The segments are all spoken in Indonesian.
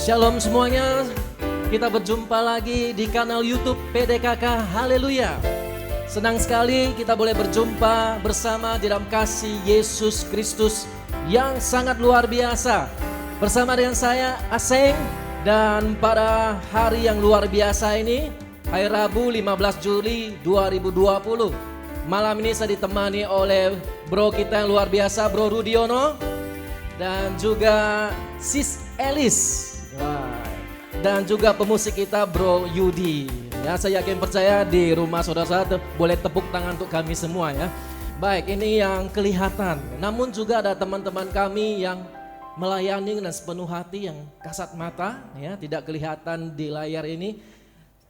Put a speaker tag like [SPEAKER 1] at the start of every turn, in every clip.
[SPEAKER 1] Shalom semuanya, kita berjumpa lagi di kanal YouTube PDKK. Haleluya. Senang sekali kita boleh berjumpa bersama di dalam kasih Yesus Kristus yang sangat luar biasa. Bersama dengan saya Aseng, dan pada hari yang luar biasa ini, hari Rabu 15 Juli 2020. Malam ini saya ditemani oleh bro kita yang luar biasa, Bro Rudiono, dan juga Sis Elis. Wah. Dan juga pemusik kita Bro Yudi. Ya, saya yakin percaya di rumah saudara-saudara boleh tepuk tangan untuk kami semua ya. Baik, ini yang kelihatan. Namun juga ada teman-teman kami yang melayani dengan sepenuh hati, yang kasat mata ya, tidak kelihatan di layar ini.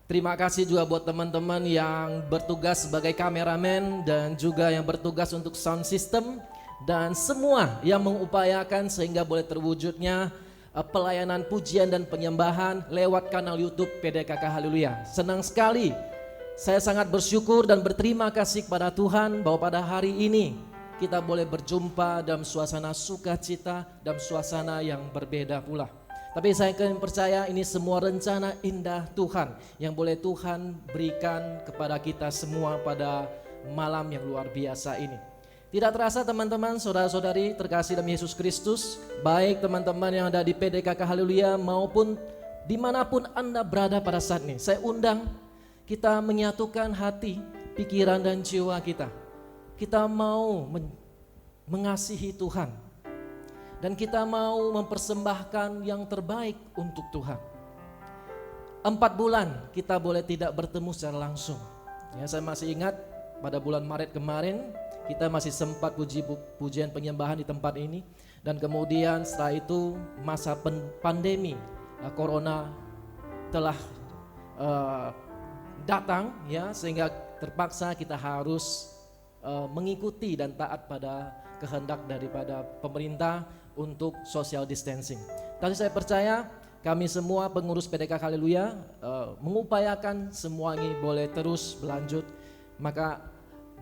[SPEAKER 1] Terima kasih juga buat teman-teman yang bertugas sebagai kameramen dan juga yang bertugas untuk sound system dan semua yang mengupayakan sehingga boleh terwujudnya pelayanan pujian dan penyembahan lewat kanal YouTube PDKK. Haleluya. Senang sekali, saya sangat bersyukur dan berterima kasih kepada Tuhan bahwa pada hari ini kita boleh berjumpa dalam suasana sukacita, dalam suasana yang berbeda pula. Tapi saya akan percaya ini semua rencana indah Tuhan yang boleh Tuhan berikan kepada kita semua pada malam yang luar biasa ini. Tidak terasa teman-teman, saudara-saudari terkasih dalam Yesus Kristus, baik teman-teman yang ada di PDKK Haleluya maupun dimanapun Anda berada pada saat ini, saya undang kita menyatukan hati, pikiran dan jiwa kita. Kita mau mengasihi Tuhan dan kita mau mempersembahkan yang terbaik untuk Tuhan. 4 bulan kita boleh tidak bertemu secara langsung. Ya, saya masih ingat pada bulan Maret kemarin kita masih sempat pujian penyembahan di tempat ini, dan kemudian setelah itu masa pandemi corona telah datang ya, sehingga terpaksa kita harus mengikuti dan taat pada kehendak daripada pemerintah untuk social distancing. Tapi saya percaya kami semua pengurus PDKK Haleluya mengupayakan semua ini boleh terus berlanjut. Maka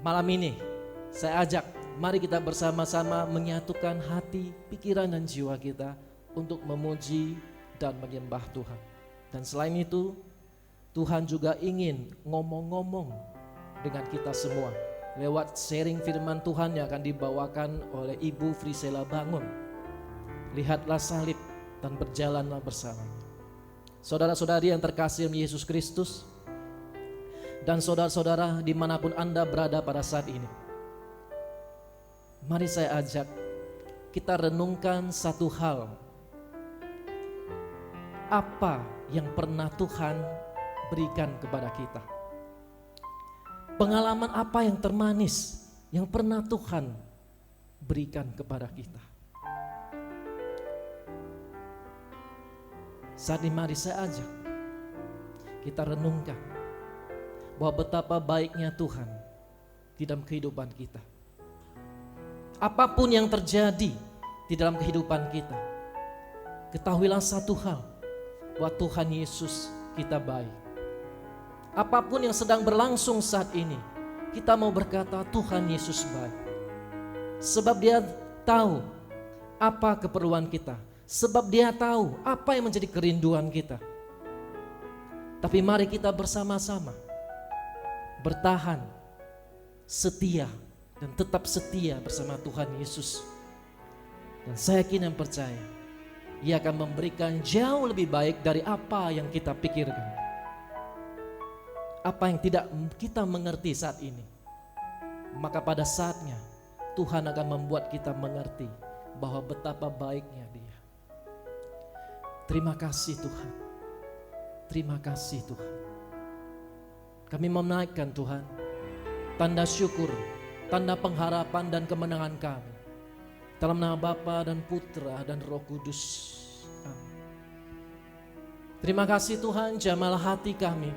[SPEAKER 1] malam ini saya ajak, mari kita bersama-sama menyatukan hati, pikiran dan jiwa kita untuk memuji dan menyembah Tuhan. Dan selain itu, Tuhan juga ingin ngomong-ngomong dengan kita semua lewat sharing firman Tuhan yang akan dibawakan oleh Ibu Frisela Bangun. Lihatlah salib dan berjalanlah bersama. Saudara-saudari yang terkasih Yesus Kristus dan saudara-saudara dimanapun Anda berada pada saat ini, mari saya ajak kita renungkan satu hal. Apa yang pernah Tuhan berikan kepada kita? Pengalaman apa yang termanis yang pernah Tuhan berikan kepada kita? Saat ini mari saya ajak kita renungkan bahwa betapa baiknya Tuhan di dalam kehidupan kita. Apapun yang terjadi di dalam kehidupan kita, ketahuilah satu hal, bahwa Tuhan Yesus kita baik. Apapun yang sedang berlangsung saat ini, kita mau berkata Tuhan Yesus baik. Sebab Dia tahu apa keperluan kita, sebab Dia tahu apa yang menjadi kerinduan kita. Tapi mari kita bersama-sama bertahan, setia, dan tetap setia bersama Tuhan Yesus. Dan saya yakin dan percaya Ia akan memberikan jauh lebih baik dari apa yang kita pikirkan, apa yang tidak kita mengerti saat ini. Maka pada saatnya Tuhan akan membuat kita mengerti bahwa betapa baiknya Dia. Terima kasih Tuhan. Terima kasih Tuhan. Kami menaikkan Tuhan tanda syukur, tanda pengharapan dan kemenangan kami dalam nama Bapa dan Putra dan Roh Kudus. Amin. Terima kasih Tuhan, jamahlah hati kami.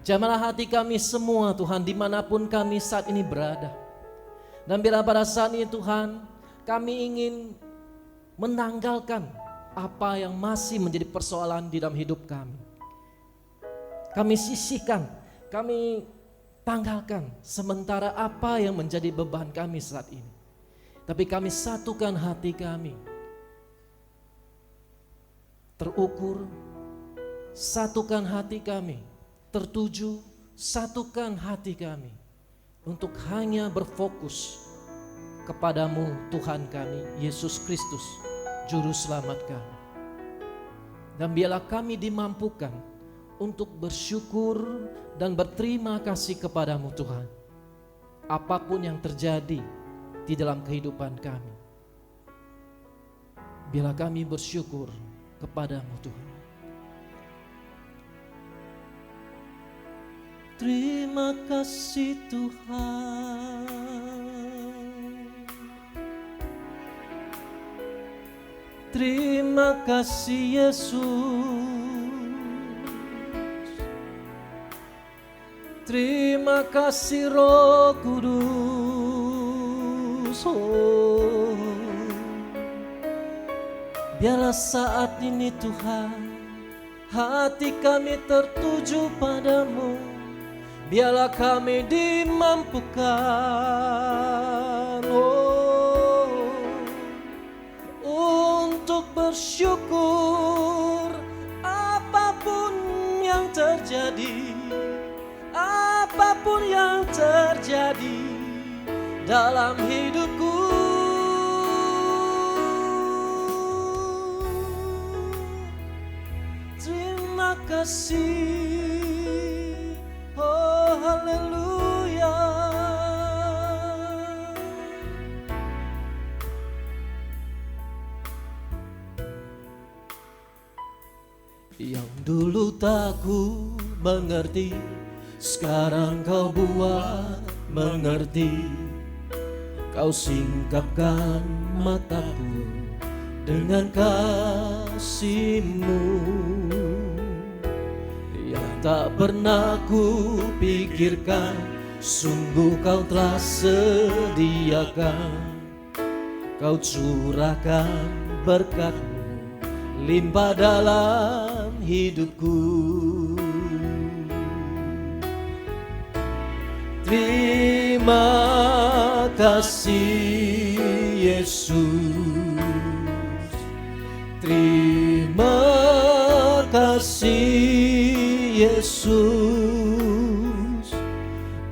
[SPEAKER 1] Jamahlah hati kami semua Tuhan, dimanapun kami saat ini berada. Dan bila pada saat ini Tuhan, kami ingin menanggalkan apa yang masih menjadi persoalan di dalam hidup kami. Kami sisihkan, kami tanggalkan sementara apa yang menjadi beban kami saat ini. Tapi kami satukan hati kami terukur, satukan hati kami, tertuju, satukan hati kami untuk hanya berfokus kepadamu Tuhan kami, Yesus Kristus, Juru Selamat kami. Dan biarlah kami dimampukan untuk bersyukur dan berterima kasih kepadamu Tuhan. Apapun yang terjadi di dalam kehidupan kami, biarlah kami bersyukur kepadamu Tuhan. Terima kasih Tuhan. Terima kasih Yesus. Terima kasih Roh Kudus. Oh, biarlah saat ini Tuhan, hati kami tertuju padamu. Biarlah kami dimampukan untuk bersyukur apapun yang terjadi, apapun yang terjadi dalam hidupku. Terima kasih. Oh, haleluya. Yang dulu tak ku mengerti, sekarang kau buat mengerti. Kau singkapkan mataku dengan kasih-Mu yang tak pernah ku pikirkan. Sungguh kau telah sediakan, kau curahkan berkat-Mu limpah dalam hidupku. Terima kasih Yesus. Terima kasih Yesus.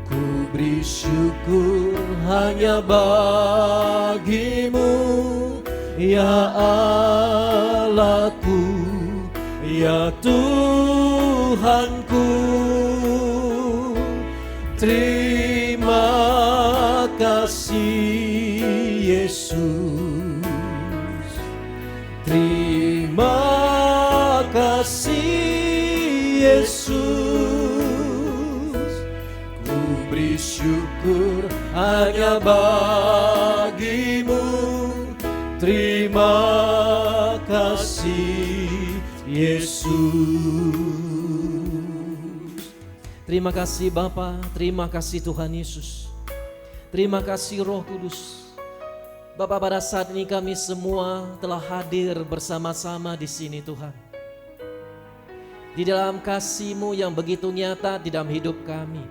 [SPEAKER 1] Ku beri syukur hanya bagi-Mu, ya Allahku, ya Tuhanku. Terima kasih Yesus. Terima kasih Yesus. Ku beri syukur hanya bagi-Mu. Terima kasih Yesus. Terima kasih Bapa, terima kasih Tuhan Yesus. Terima kasih Roh Kudus. Bapa, pada saat ini kami semua telah hadir bersama-sama di sini Tuhan. Di dalam kasih-Mu yang begitu nyata di dalam hidup kami.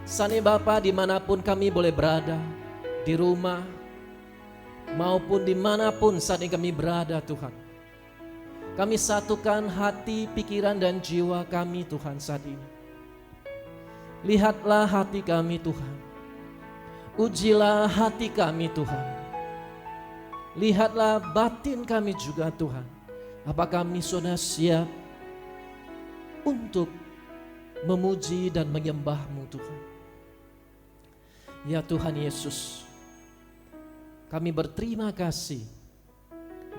[SPEAKER 1] Saat ini Bapa, dimanapun kami boleh berada, di rumah, maupun dimanapun saat ini kami berada Tuhan. Kami satukan hati, pikiran, dan jiwa kami Tuhan saat ini. Lihatlah hati kami Tuhan. Ujilah hati kami Tuhan. Lihatlah batin kami juga Tuhan. Apakah kami sudah siap untuk memuji dan menyembah-Mu Tuhan. Ya Tuhan Yesus, kami berterima kasih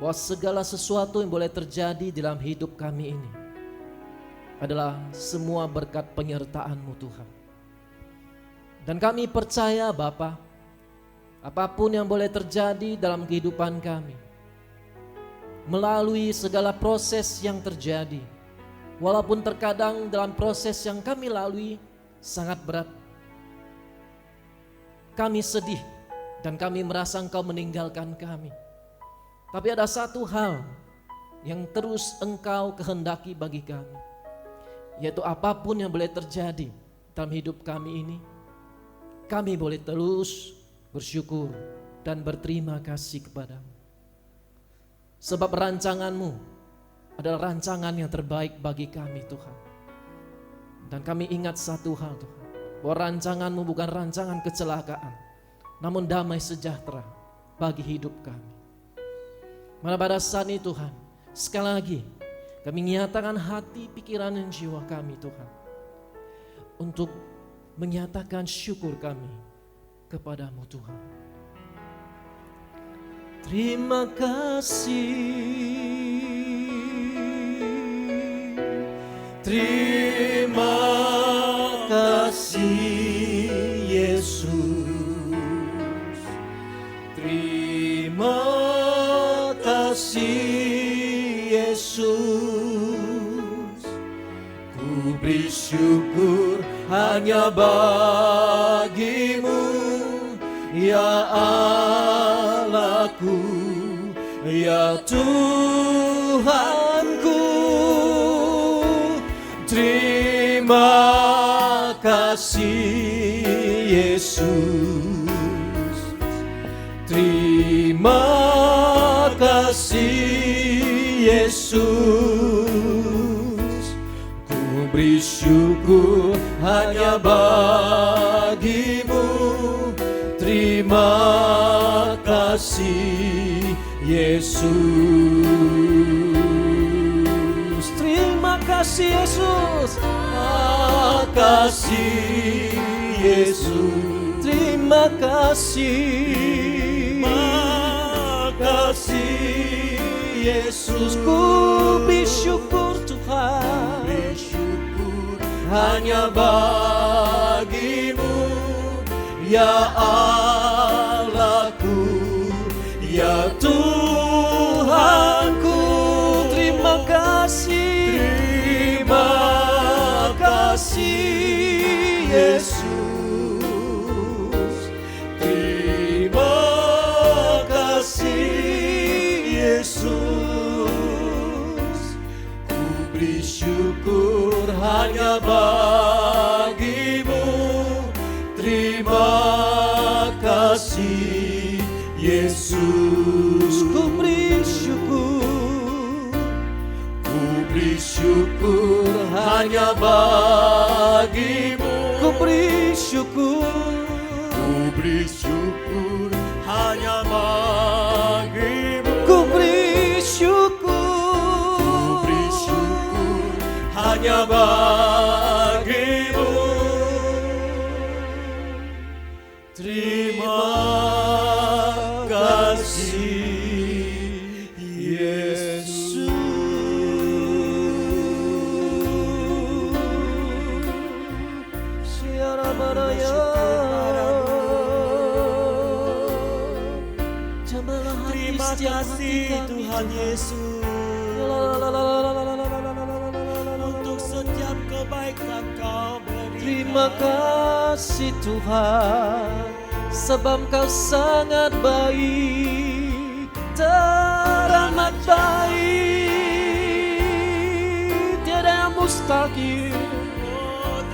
[SPEAKER 1] bahwa segala sesuatu yang boleh terjadi dalam hidup kami ini adalah semua berkat penyertaan-Mu Tuhan. Dan kami percaya Bapa, apapun yang boleh terjadi dalam kehidupan kami, melalui segala proses yang terjadi, walaupun terkadang dalam proses yang kami lalui sangat berat, kami sedih dan kami merasa Engkau meninggalkan kami. Tapi ada satu hal yang terus Engkau kehendaki bagi kami, yaitu apapun yang boleh terjadi dalam hidup kami ini, kami boleh terus bersyukur dan berterima kasih kepada-Mu. Sebab rancangan-Mu adalah rancangan yang terbaik bagi kami Tuhan. Dan kami ingat satu hal Tuhan, bahwa rancangan-Mu bukan rancangan kecelakaan, namun damai sejahtera bagi hidup kami. Mana pada saat ini Tuhan, sekali lagi kami menyatakan hati, pikiran, dan jiwa kami Tuhan, untuk menyatakan syukur kami kepada-Mu Tuhan. Terima kasih, terima kasih Yesus, terima kasih Yesus. Ku beri syukur hanya bagi-Mu, ya Allahku, ya Tuhanku. Terima kasih Yesus, terima kasih Yesus. Ku beri syukur hanya bagi-Mu, terima kasih Yesus. Terima kasih Yesus, terima kasih Yesus. Terima kasih, terima kasih Yesus. Ku bersyukur Tuhan, bersyukur hanya bagi-Mu, ya Allahku, ya Tuhanku. Terima kasih, terima kasih Yesus. Terima kasih Yesus. Ku beri syukur hanya bagi-Mu, terima kasih Yesus. Ku beri syukur hanya bagi-Mu. Ku beri syukur hanya bagi-Mu. Ku beri syukur hanya bagi-Mu. Terima kasih Yesus. Siara baraya, terima kasih Tuhan Yesus untuk setiap kebaikan Kau beri. Terima kasih Tuhan, sebab Kau sangat baik, teramat baik. Tiada yang mustahil,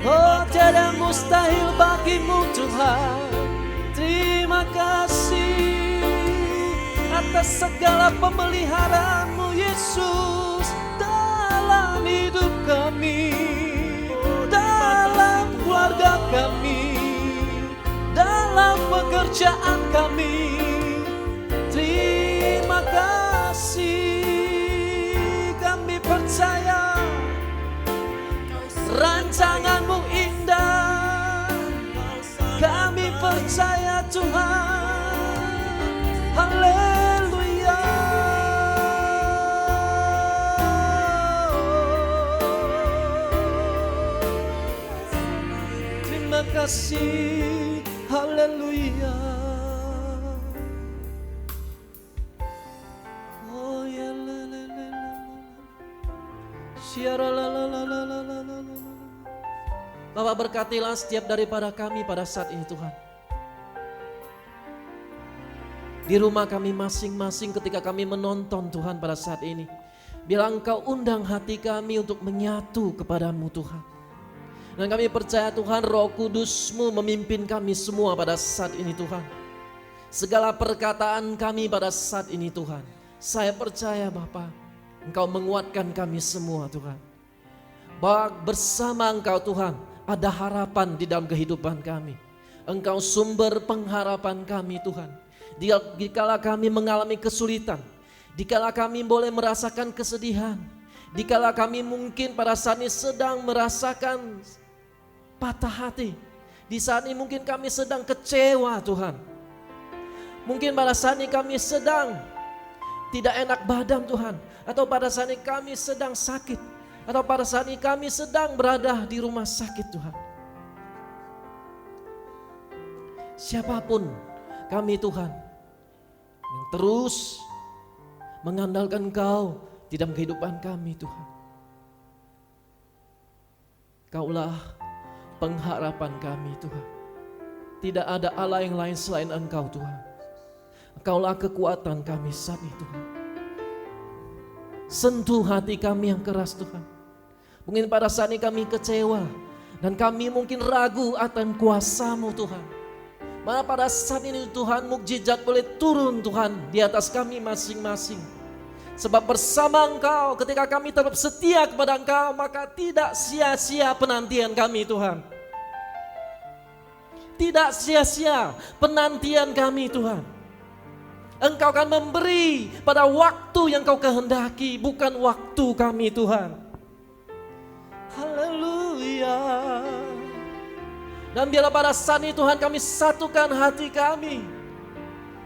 [SPEAKER 1] oh tiada yang mustahil bagi-Mu Tuhan. Terima kasih atas segala pemeliharaan-Mu Yesus dalam hidup kami, dalam keluarga kami, dalam pekerjaan kami. Terima kasih, kami percaya rancangan-Mu indah. Kami percaya Tuhan, haleluya. Terima kasih, haleluya. Oh ya la la la la, siara la la la la la la la. Bapak berkatilah setiap daripada kami pada saat ini Tuhan. Di rumah kami masing-masing ketika kami menonton Tuhan pada saat ini. Biar Engkau undang hati kami untuk menyatu kepadamu Tuhan. Dan kami percaya Tuhan Roh Kudus-Mu memimpin kami semua pada saat ini Tuhan. Segala perkataan kami pada saat ini Tuhan. Saya percaya Bapa, Engkau menguatkan kami semua Tuhan. Bahwa bersama Engkau Tuhan ada harapan di dalam kehidupan kami. Engkau sumber pengharapan kami Tuhan. Dikala kami mengalami kesulitan, dikala kami boleh merasakan kesedihan, dikala kami mungkin pada saat ini sedang merasakan patah hati, di saat ini mungkin kami sedang kecewa Tuhan. Mungkin pada saat ini kami sedang tidak enak badan Tuhan, atau pada saat ini kami sedang sakit, atau pada saat ini kami sedang berada di rumah sakit Tuhan. Siapapun kami Tuhan yang terus mengandalkan Engkau di dalam kehidupan kami Tuhan. Kaulah pengharapan kami Tuhan. Tidak ada Allah yang lain selain Engkau Tuhan. Engkaulah kekuatan kami saat ini Tuhan. Sentuh hati kami yang keras Tuhan. Mungkin pada saat ini kami kecewa dan kami mungkin ragu akan kuasa-Mu Tuhan. Mana pada saat ini Tuhan mukjizat boleh turun Tuhan di atas kami masing-masing. Sebab bersama Engkau ketika kami tetap setia kepada Engkau, maka tidak sia-sia penantian kami Tuhan. Tidak sia-sia penantian kami Tuhan. Engkau akan memberi pada waktu yang Kau kehendaki, bukan waktu kami Tuhan. Haleluya. Dan biarlah pada saat ini Tuhan kami satukan hati kami.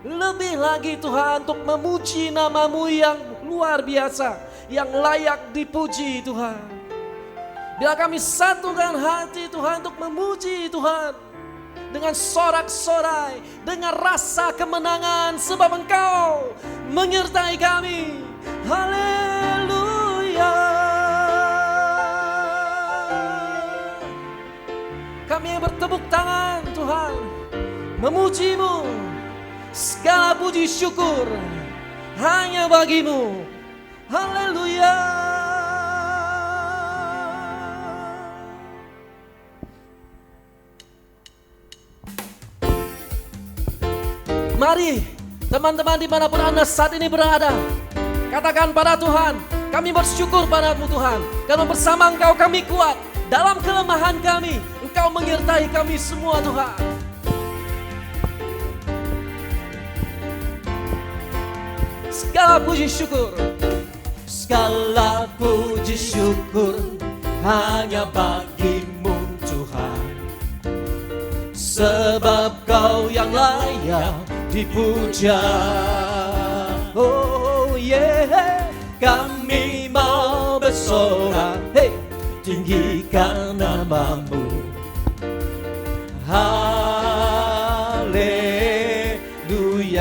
[SPEAKER 1] Lebih lagi Tuhan untuk memuji nama-Mu yang luar biasa, yang layak dipuji Tuhan. Biarlah kami satukan hati Tuhan untuk memuji Tuhan. Dengan sorak-sorai, dengan rasa kemenangan sebab Engkau menyertai kami. Haleluya. Kami bertepuk tangan Tuhan, memuji-Mu. Segala puji syukur hanya bagi-Mu. Haleluya. Mari teman-teman dimanapun Anda saat ini berada, katakan pada Tuhan, kami bersyukur padamu Tuhan, karena bersama Engkau kami kuat. Dalam kelemahan kami, Engkau menyertai kami semua Tuhan. Segala puji syukur, segala puji syukur hanya bagi-Mu Tuhan. Sebab Kau yang layak dipuja. Oh yeah, kami mau bersorak, hey, tinggikan nama-Mu. Haleluya.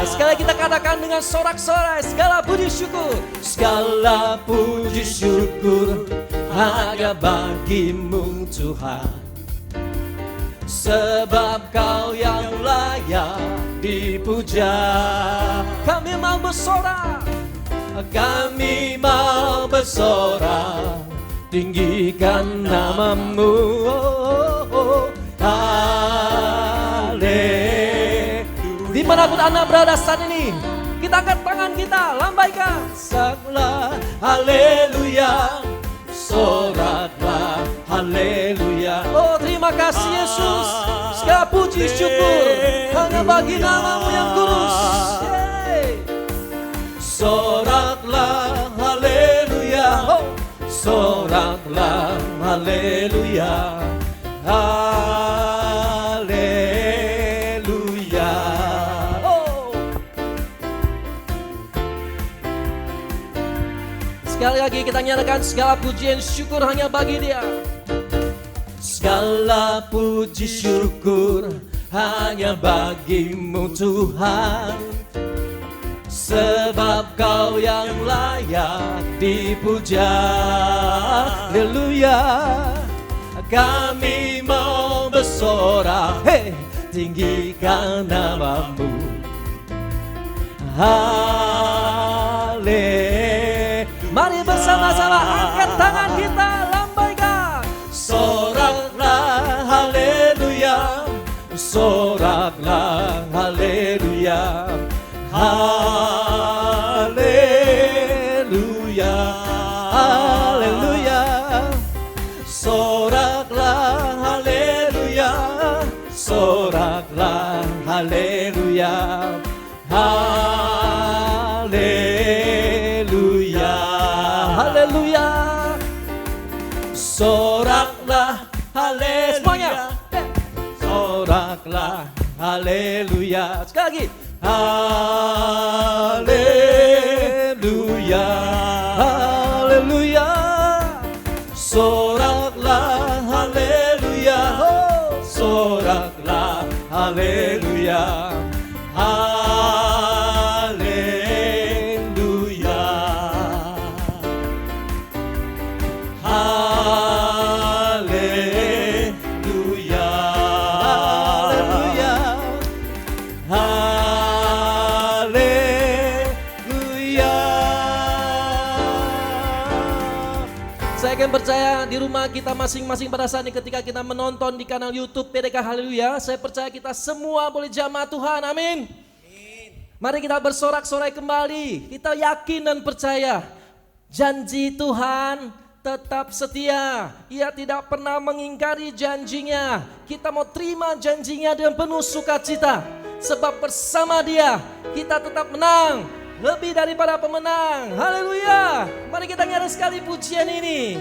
[SPEAKER 1] Sekali kita katakan dengan sorak-sorai, segala puji syukur, segala puji syukur hanya bagi-Mu Tuhan. Sebab Kau yang layak dipuja. Kami mau bersorak, kami mau bersorak, tinggikan nama-Mu. Haleluya. Dimanapun Anda berada saat ini, kita angkat tangan kita, lambaikan. Soraklah, haleluya. Soraklah, haleluya. Oh terima kasih Yesus. Segala puji syukur hanya bagi nama-Mu yang kudus. Soraklah, haleluya. Oh. Soraklah, haleluya, haleluya. Oh. Sekali lagi kita nyatakan segala pujian syukur hanya bagi Dia. Segala puji syukur hanya bagi-Mu Tuhan. Sebab Kau yang layak dipuja. Haleluya. Kami mau bersorak, hey, tinggikan nama-Mu. Haleluya. Mari bersama-sama angkat tangan kita, lambaikan. Soraklah, haleluya. Soraklah, haleluya. Haleluya. haleluya, haleluya, haleluya. Soraklah haleluya, soraklah haleluya. Sekali lagi, haleluya, haleluya. Soraklah haleluya, oh, soraklah haleluya, haleluya, haleluya, haleluya, haleluya. Saya akan percaya di rumah kita masing-masing pada saat ini ketika kita menonton di kanal YouTube PDK Haleluya, saya percaya kita semua boleh jamah Tuhan, amin. Mari kita bersorak-sorai kembali, kita yakin dan percaya janji Tuhan tetap setia. Ia tidak pernah mengingkari janjinya. Kita mau terima janjinya dengan penuh sukacita, sebab bersama Dia kita tetap menang, lebih daripada pemenang. Haleluya. Mari kita nyanyi sekali pujian ini.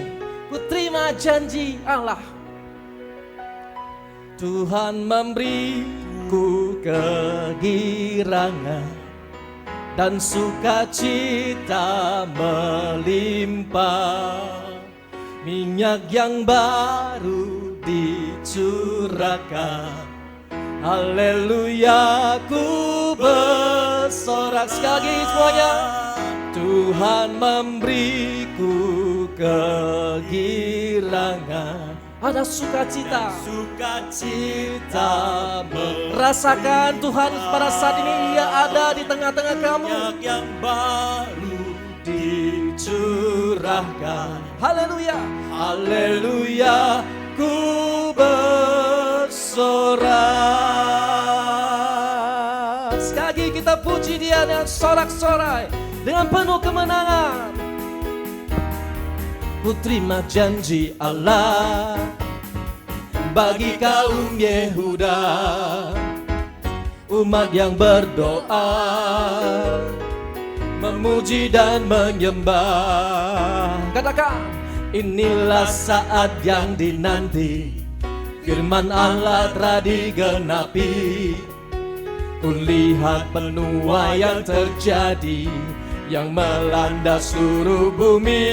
[SPEAKER 1] Ku terima janji Allah. Tuhan memberiku kegirangan dan sukacita melimpah. Minyak yang baru dicurahkan. Haleluya, ku bersorak. Sekali lagi semuanya. Tuhan memberiku kegirangan. Ada sukacita. Sukacita. Rasakan Tuhan pada saat ini Ia ada di tengah-tengah kamu. Minyak yang baru dicurahkan. Haleluya. Haleluya, ku bersorak. Sekali lagi kita puji Dia dengan sorak-sorai, dengan penuh kemenangan. Ku terima janji Allah bagi kaum Yehuda, umat yang berdoa, memuji dan menyembah. Katakan, inilah saat yang dinanti, firman Allah telah digenapi. Kulihat penuaian terjadi yang melanda seluruh bumi.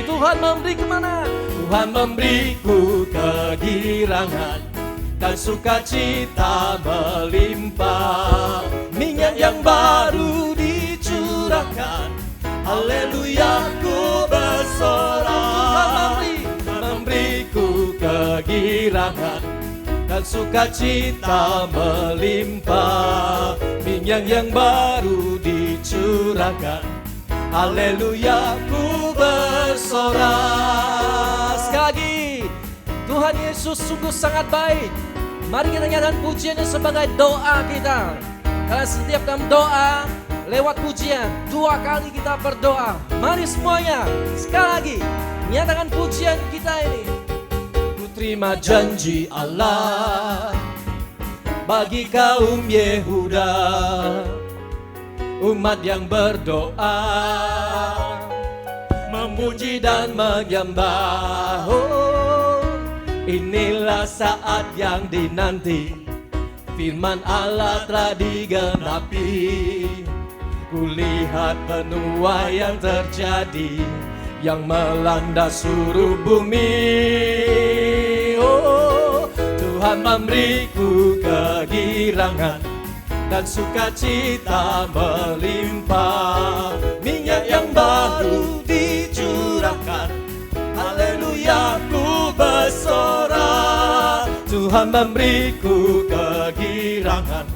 [SPEAKER 1] Tuhan memberi kemana? Tuhan memberiku kegirangan dan sukacita melimpah. Minyak yang baru dicurahkan. Haleluya, ku bersorak. Tuhan memberiku kegirangan dan sukacita melimpah. Minyak yang baru dicurahkan. Haleluya, ku bersorak. Sekali lagi, Tuhan Yesus sungguh sangat baik. Mari kita nyatakan pujiannya sebagai doa kita. Karena setiap dalam doa, lewat pujian, 2 kali kita berdoa. Mari semuanya, sekali lagi, nyatakan pujian kita ini. Terima janji Allah bagi kaum Yehuda, umat yang berdoa, memuji dan menyembah. Oh, inilah saat yang dinanti, firman Allah telah digenapi. Kulihat penuaian terjadi yang melanda seluruh bumi. Oh, Tuhan memberiku kegirangan dan sukacita melimpah. Minyak yang baru dicurahkan. Haleluya, ku bersorak. Tuhan memberiku kegirangan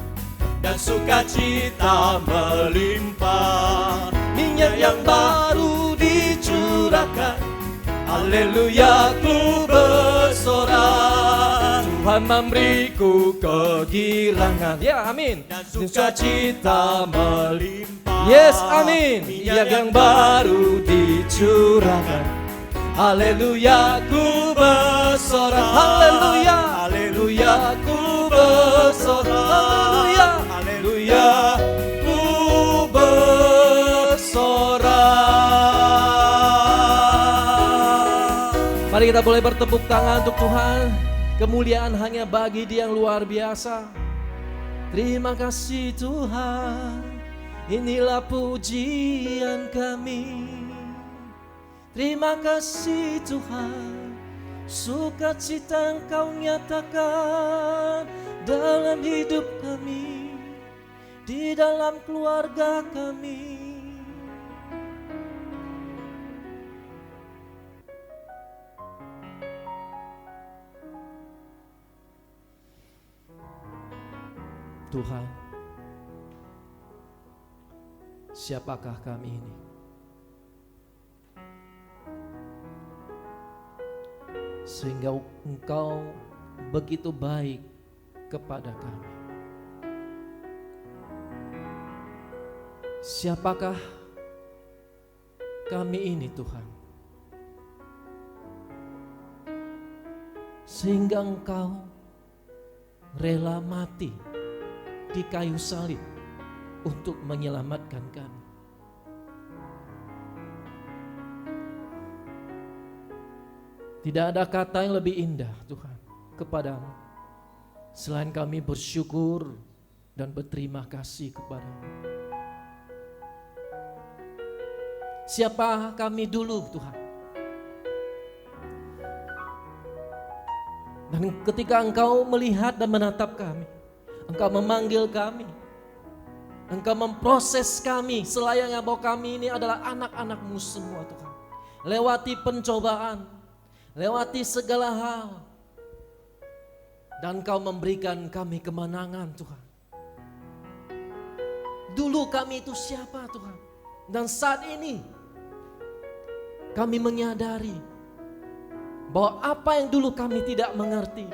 [SPEAKER 1] dan sukacita melimpah. Minyak yang baru dicurahkan. Haleluya, ku bersorak. Tuhan memberiku kegirangan. Ya, amin. Dan sukacita melimpah. Yes, amin. Minyak yang baru dicurahkan. Haleluya, ku bersorak. Haleluya, haleluya, ku bersorak. Haleluya, kita boleh bertepuk tangan untuk Tuhan. Kemuliaan hanya bagi Dia yang luar biasa. Terima kasih Tuhan, inilah pujian kami. Terima kasih Tuhan, sukacita Engkau nyatakan dalam hidup kami, di dalam keluarga kami. Tuhan, siapakah kami ini? Sehingga Engkau begitu baik kepada kami. Siapakah kami ini Tuhan? Sehingga Engkau rela mati di kayu salib untuk menyelamatkan kami. Tidak ada kata yang lebih indah Tuhan kepadamu selain kami bersyukur dan berterima kasih kepadamu. Siapa kami dulu Tuhan? Dan ketika Engkau melihat dan menatap kami, Engkau memanggil kami, Engkau memproses kami selayaknya bahwa kami ini adalah anak-anak-Mu semua Tuhan. Lewati pencobaan, lewati segala hal, dan Engkau memberikan kami kemenangan Tuhan. Dulu kami itu siapa Tuhan? Dan saat ini kami menyadari bahwa apa yang dulu kami tidak mengerti,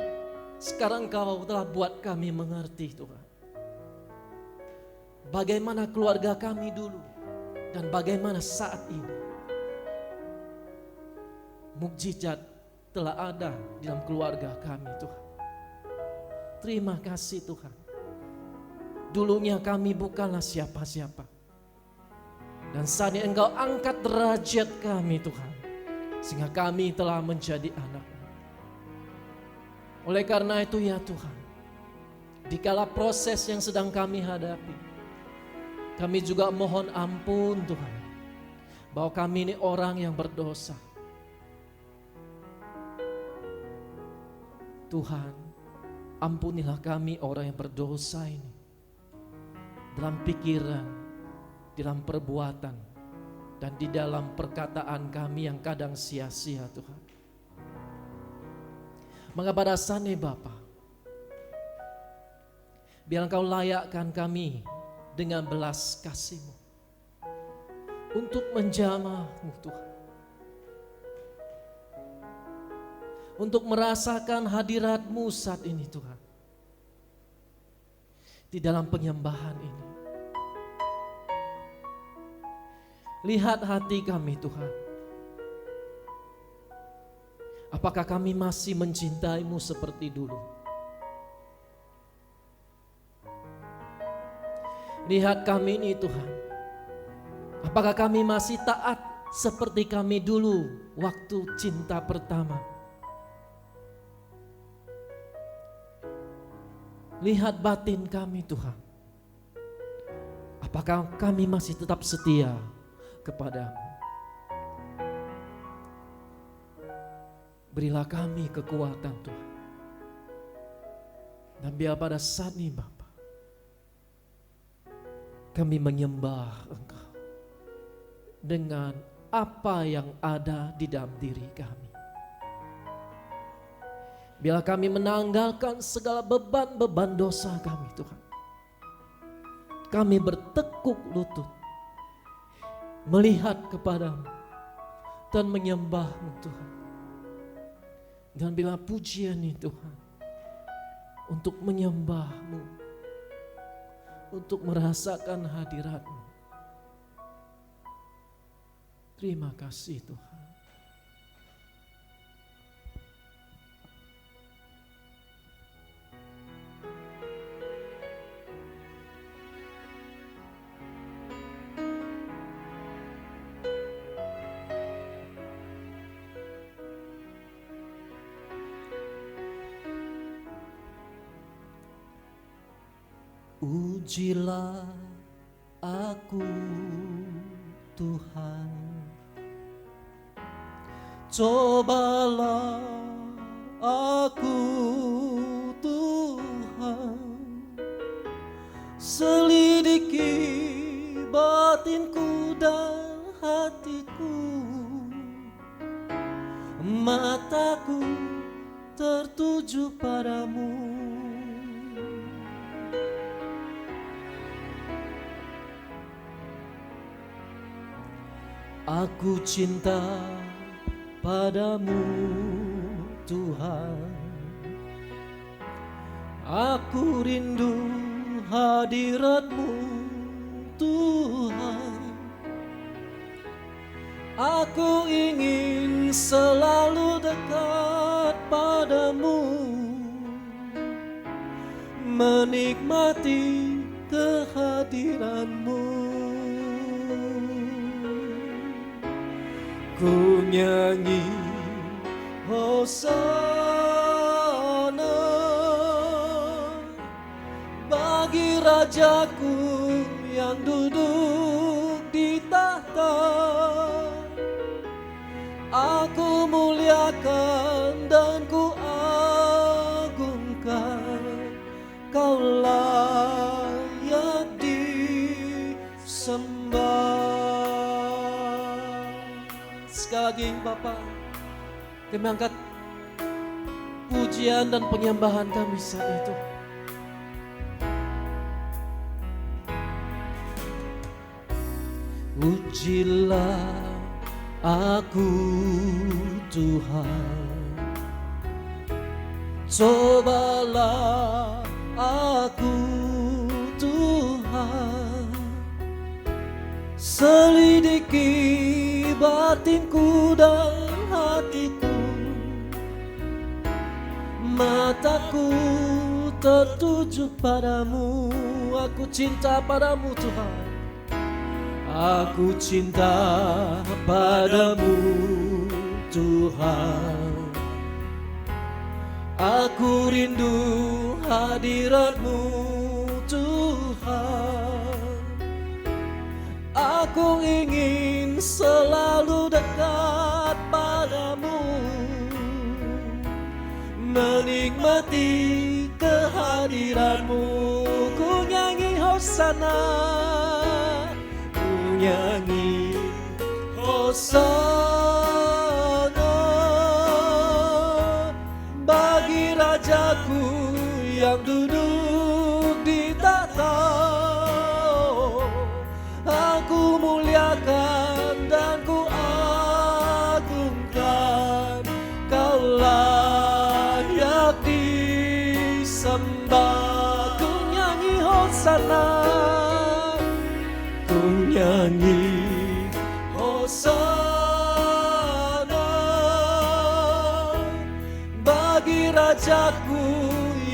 [SPEAKER 1] sekarang Engkau telah buat kami mengerti Tuhan. Bagaimana keluarga kami dulu dan bagaimana saat ini. Mukjizat telah ada di dalam keluarga kami Tuhan. Terima kasih Tuhan. Dulunya kami bukanlah siapa-siapa. Dan saat ini Engkau angkat derajat kami Tuhan, sehingga kami telah menjadi anak-Mu. Oleh karena itu ya Tuhan, dikala proses yang sedang kami hadapi, kami juga mohon ampun Tuhan, bahwa kami ini orang yang berdosa. Tuhan, ampunilah kami orang yang berdosa ini, dalam pikiran, dalam perbuatan, dan di dalam perkataan kami yang kadang sia-sia Tuhan. Maka pada saatnya Bapa, biar Engkau layakkan kami dengan belas kasih-Mu untuk menjamah-Mu Tuhan, untuk merasakan hadirat-Mu saat ini Tuhan, di dalam penyembahan ini. Lihat hati kami Tuhan. Apakah kami masih mencintai-Mu seperti dulu? Lihat kami ini Tuhan. Apakah kami masih taat seperti kami dulu waktu cinta pertama? Lihat batin kami Tuhan. Apakah kami masih tetap setia kepada-Mu? Berilah kami kekuatan Tuhan. Dan biar pada saat ini Bapa, kami menyembah Engkau dengan apa yang ada di dalam diri kami. Biarlah kami menanggalkan segala beban-beban dosa kami Tuhan. Kami bertekuk lutut, melihat kepadamu dan menyembah-Mu Tuhan. Dan bila pujian ini Tuhan, untuk menyembah-Mu, untuk merasakan hadirat-Mu. Terima kasih Tuhan. Pujilah aku Tuhan, cobalah aku Tuhan, selidiki batinku dan hatiku, mataku tertuju padamu. Aku cinta padamu Tuhan, aku rindu hadirat-Mu Tuhan. Aku ingin selalu dekat padamu, menikmati kehadiran-Mu. Ku nyanyi Hosana bagi Rajaku yang duduk di tahta. Aku muliakan dan ku agungkan, Kau layak disembah. Sekali lagi Bapa, kami angkat pujian dan penyembahan kami saat itu. Pujilah aku Tuhan, cobalah aku Tuhan, selidiki batinku dan hatiku, mataku tertuju padamu. Aku cinta padamu Tuhan, aku cinta padamu Tuhan, aku rindu hadirat-Mu Tuhan. Aku ingin selalu dekat padamu, menikmati kehadiran-Mu. Ku nyanyi Hosana, ku nyanyi Hosana bagi Rajaku yang duduk di tahta. Aku muliakan dan ku agungkan, Kau layak disembah. Ku nyanyi Hosana, ku nyanyi Hosana bagi Rajaku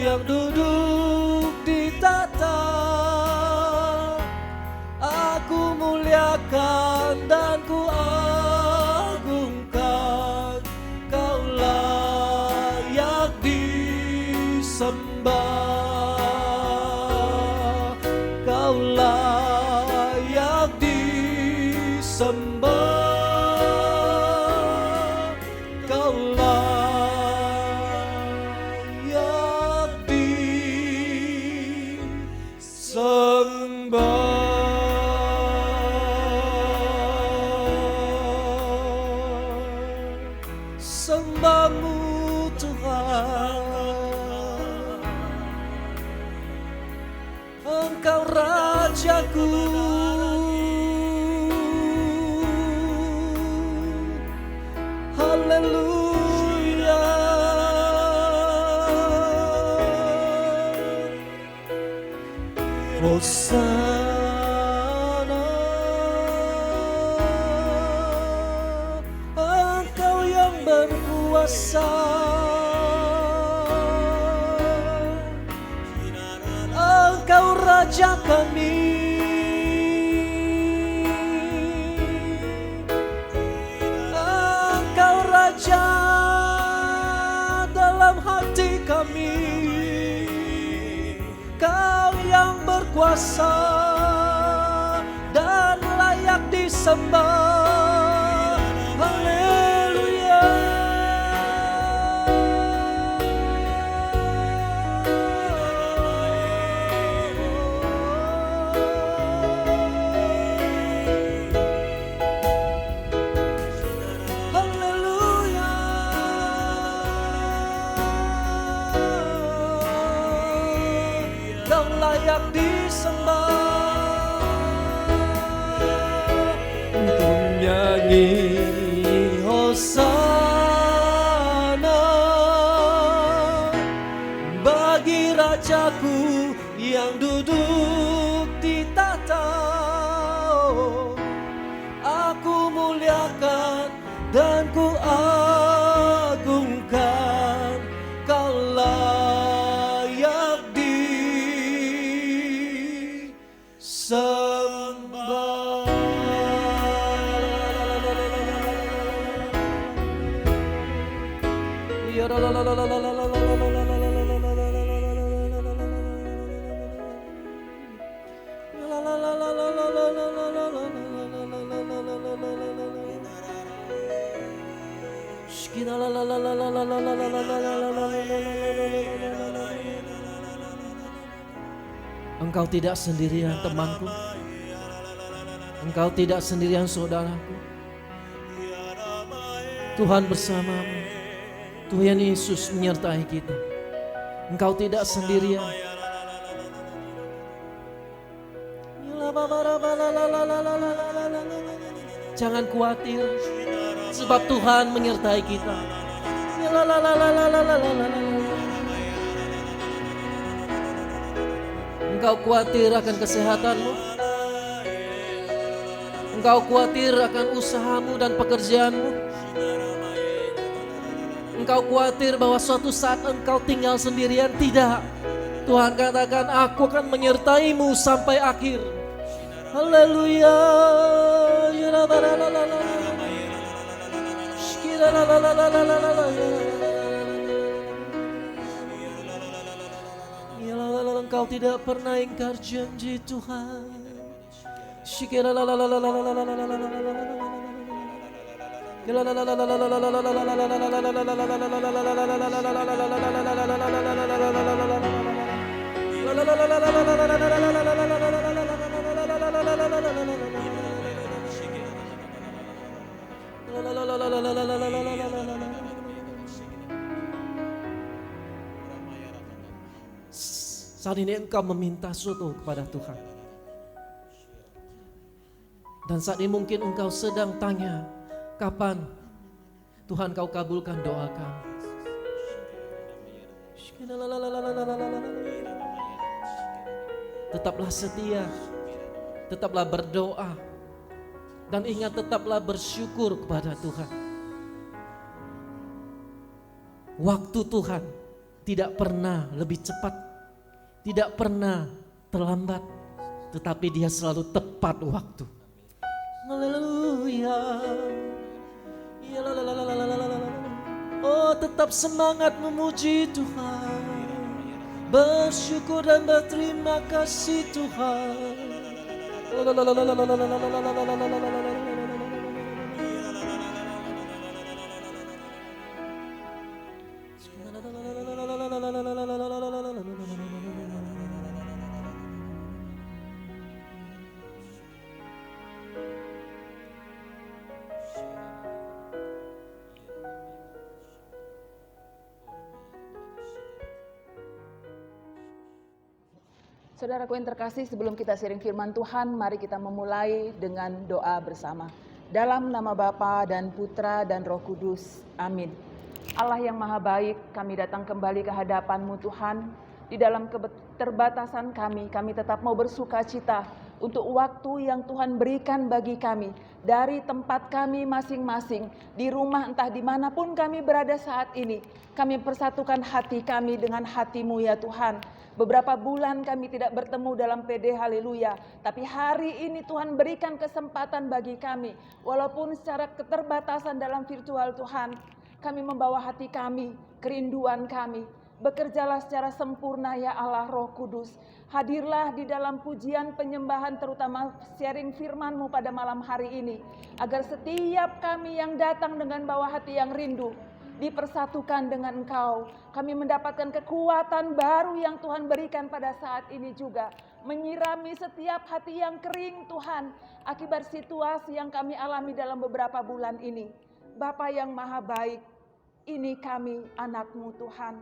[SPEAKER 1] yang duduk di tahta. Aku muliakan dan ku agungkan, Kau layak disembah, Kau layak disembah, Kau layak disembah. Sembah-Mu Tuhan, Engkau Rajaku, haleluya. Hosana, Engkau yang berkuasa, Engkau Raja kami, Engkau Raja dalam hati kami, Kau yang berkuasa berkuasa dan layak disembah. Haleluya. Haleluya. Kau layak disembah. Untuk nyanyi Hosana bagi Rajaku yang duduk di tahta. Aku muliakan dan ku agungkan, Kau layak disembah. Engkau tidak sendirian temanku, engkau tidak sendirian saudaraku. Tuhan bersamamu, Tuhan Yesus menyertai kita. Engkau tidak sendirian. Jangan khawatir, sebab Tuhan menyertai kita. Engkau khawatir akan kesehatanmu, engkau khawatir akan usahamu dan pekerjaanmu, engkau khawatir bahwa suatu saat engkau tinggal sendirian. Tidak, Tuhan katakan, aku akan menyertaimu sampai akhir. Haleluya. Engkau tidak pernah ingkar janji Tuhan. Saat ini engkau meminta sesuatu kepada Tuhan. Dan saat ini mungkin engkau sedang tanya, kapan Tuhan kau kabulkan doa kami? Tetaplah setia, tetaplah berdoa, dan ingat tetaplah bersyukur kepada Tuhan. Waktu Tuhan tidak pernah lebih cepat, tidak pernah terlambat, tetapi Dia selalu tepat waktu. Haleluya. Oh, tetap semangat memuji Tuhan, bersyukur dan berterima kasih Tuhan.
[SPEAKER 2] Saudaraku yang terkasih, sebelum kita sharing firman Tuhan, mari kita memulai dengan doa bersama. Dalam nama Bapa dan Putra dan Roh Kudus, amin. Allah yang maha baik, kami datang kembali ke hadapan-Mu Tuhan. Di dalam keterbatasan kami tetap mau bersuka cita untuk waktu yang Tuhan berikan bagi kami. Dari tempat kami masing-masing, di rumah entah dimanapun kami berada saat ini. Kami persatukan hati kami dengan hati-Mu ya Tuhan. Beberapa bulan kami tidak bertemu dalam PD Haleluya, tapi hari ini Tuhan berikan kesempatan bagi kami. Walaupun secara keterbatasan dalam virtual Tuhan, kami membawa hati kami, kerinduan kami. Bekerjalah secara sempurna ya Allah Roh Kudus. Hadirlah di dalam pujian penyembahan terutama sharing firman-Mu pada malam hari ini. Agar setiap kami yang datang dengan bawa hati yang rindu dipersatukan dengan Engkau. Kami mendapatkan kekuatan baru yang Tuhan berikan pada saat ini juga. Menyirami setiap hati yang kering Tuhan. Akibat situasi yang kami alami dalam beberapa bulan ini. Bapa yang maha baik, ini kami anak-Mu Tuhan.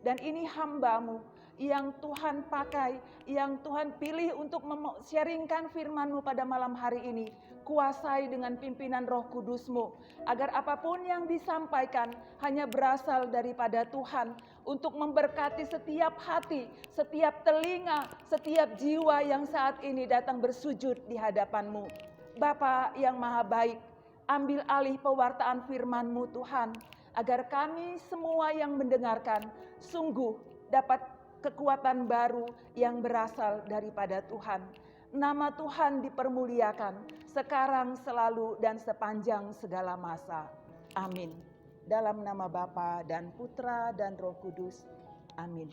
[SPEAKER 2] Dan ini hamba-Mu yang Tuhan pakai, yang Tuhan pilih untuk sharingkan firman-Mu pada malam hari ini. Kuasai dengan pimpinan Roh Kudus-Mu, agar apapun yang disampaikan hanya berasal daripada Tuhan, untuk memberkati setiap hati, setiap telinga, setiap jiwa yang saat ini datang bersujud di hadapan-Mu. Bapa yang maha baik, ambil alih pewartaan firman-Mu Tuhan, agar kami semua yang mendengarkan sungguh dapat kekuatan baru yang berasal daripada Tuhan. Nama Tuhan dipermuliakan sekarang, selalu, dan sepanjang segala masa. Amin. Dalam nama Bapa dan Putra dan Roh Kudus. Amin.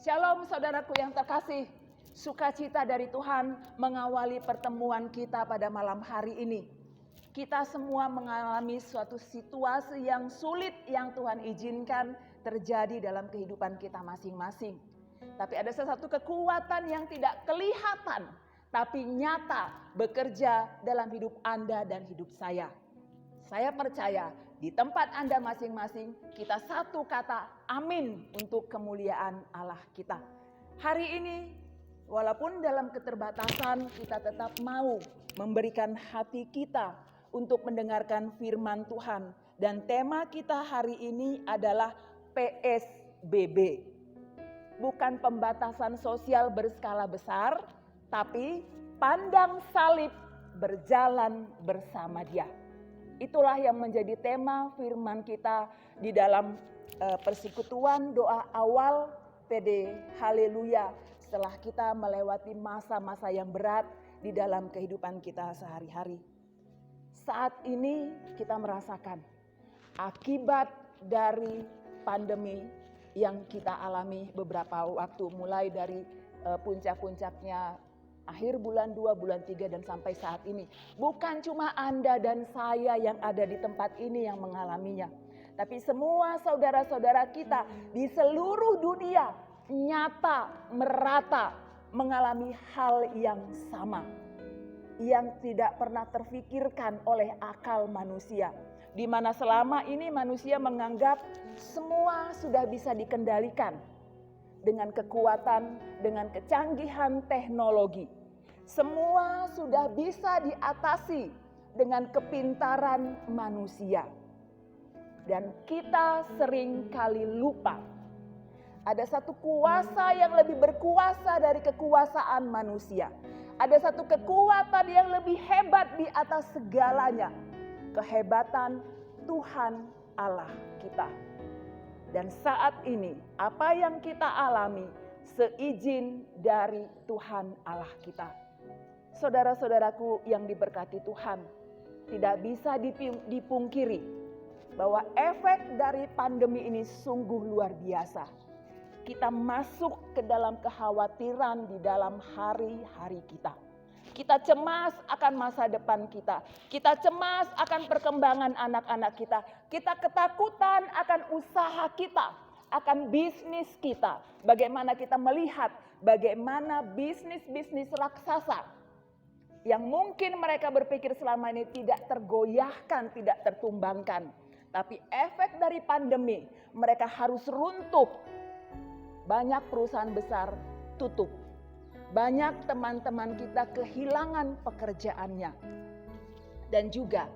[SPEAKER 2] Shalom saudaraku yang terkasih. Sukacita dari Tuhan mengawali pertemuan kita pada malam hari ini. Kita semua mengalami suatu situasi yang sulit yang Tuhan izinkan terjadi dalam kehidupan kita masing-masing. Tapi ada sesuatu kekuatan yang tidak kelihatan, tapi nyata bekerja dalam hidup Anda dan hidup saya. Saya percaya di tempat Anda masing-masing kita satu kata amin untuk kemuliaan Allah kita. Hari ini walaupun dalam keterbatasan kita tetap mau memberikan hati kita untuk mendengarkan firman Tuhan. Dan tema kita hari ini adalah PSBB. Bukan pembatasan sosial berskala besar, tapi pandang salib, berjalan bersama Dia. Itulah yang menjadi tema firman kita di dalam persekutuan doa awal PD Haleluya. Setelah kita melewati masa-masa yang berat di dalam kehidupan kita sehari-hari. Saat ini kita merasakan akibat dari pandemi yang kita alami beberapa waktu, mulai dari puncak-puncaknya akhir bulan 2, bulan 3 dan sampai saat ini. Bukan cuma Anda dan saya yang ada di tempat ini yang mengalaminya, tapi semua saudara-saudara kita di seluruh dunia nyata merata mengalami hal yang sama, yang tidak pernah terfikirkan oleh akal manusia. Di mana selama ini manusia menganggap semua sudah bisa dikendalikan dengan kekuatan, dengan kecanggihan teknologi. Semua sudah bisa diatasi dengan kepintaran manusia. Dan kita sering kali lupa ada satu kuasa yang lebih berkuasa dari kekuasaan manusia. Ada satu kekuatan yang lebih hebat di atas segalanya. Kehebatan Tuhan Allah kita. Dan saat ini apa yang kita alami seizin dari Tuhan Allah kita. Saudara-saudaraku yang diberkati Tuhan, tidak bisa dipungkiri bahwa efek dari pandemi ini sungguh luar biasa. Kita masuk ke dalam kekhawatiran di dalam hari-hari kita. Kita cemas akan masa depan kita. Kita cemas akan perkembangan anak-anak kita. Kita ketakutan akan usaha kita, akan bisnis kita. Bagaimana kita melihat bagaimana bisnis-bisnis raksasa yang mungkin mereka berpikir selama ini tidak tergoyahkan, tidak tertumbangkan. Tapi efek dari pandemi, mereka harus runtuh. Banyak perusahaan besar tutup. Banyak teman-teman kita kehilangan pekerjaannya. Dan juga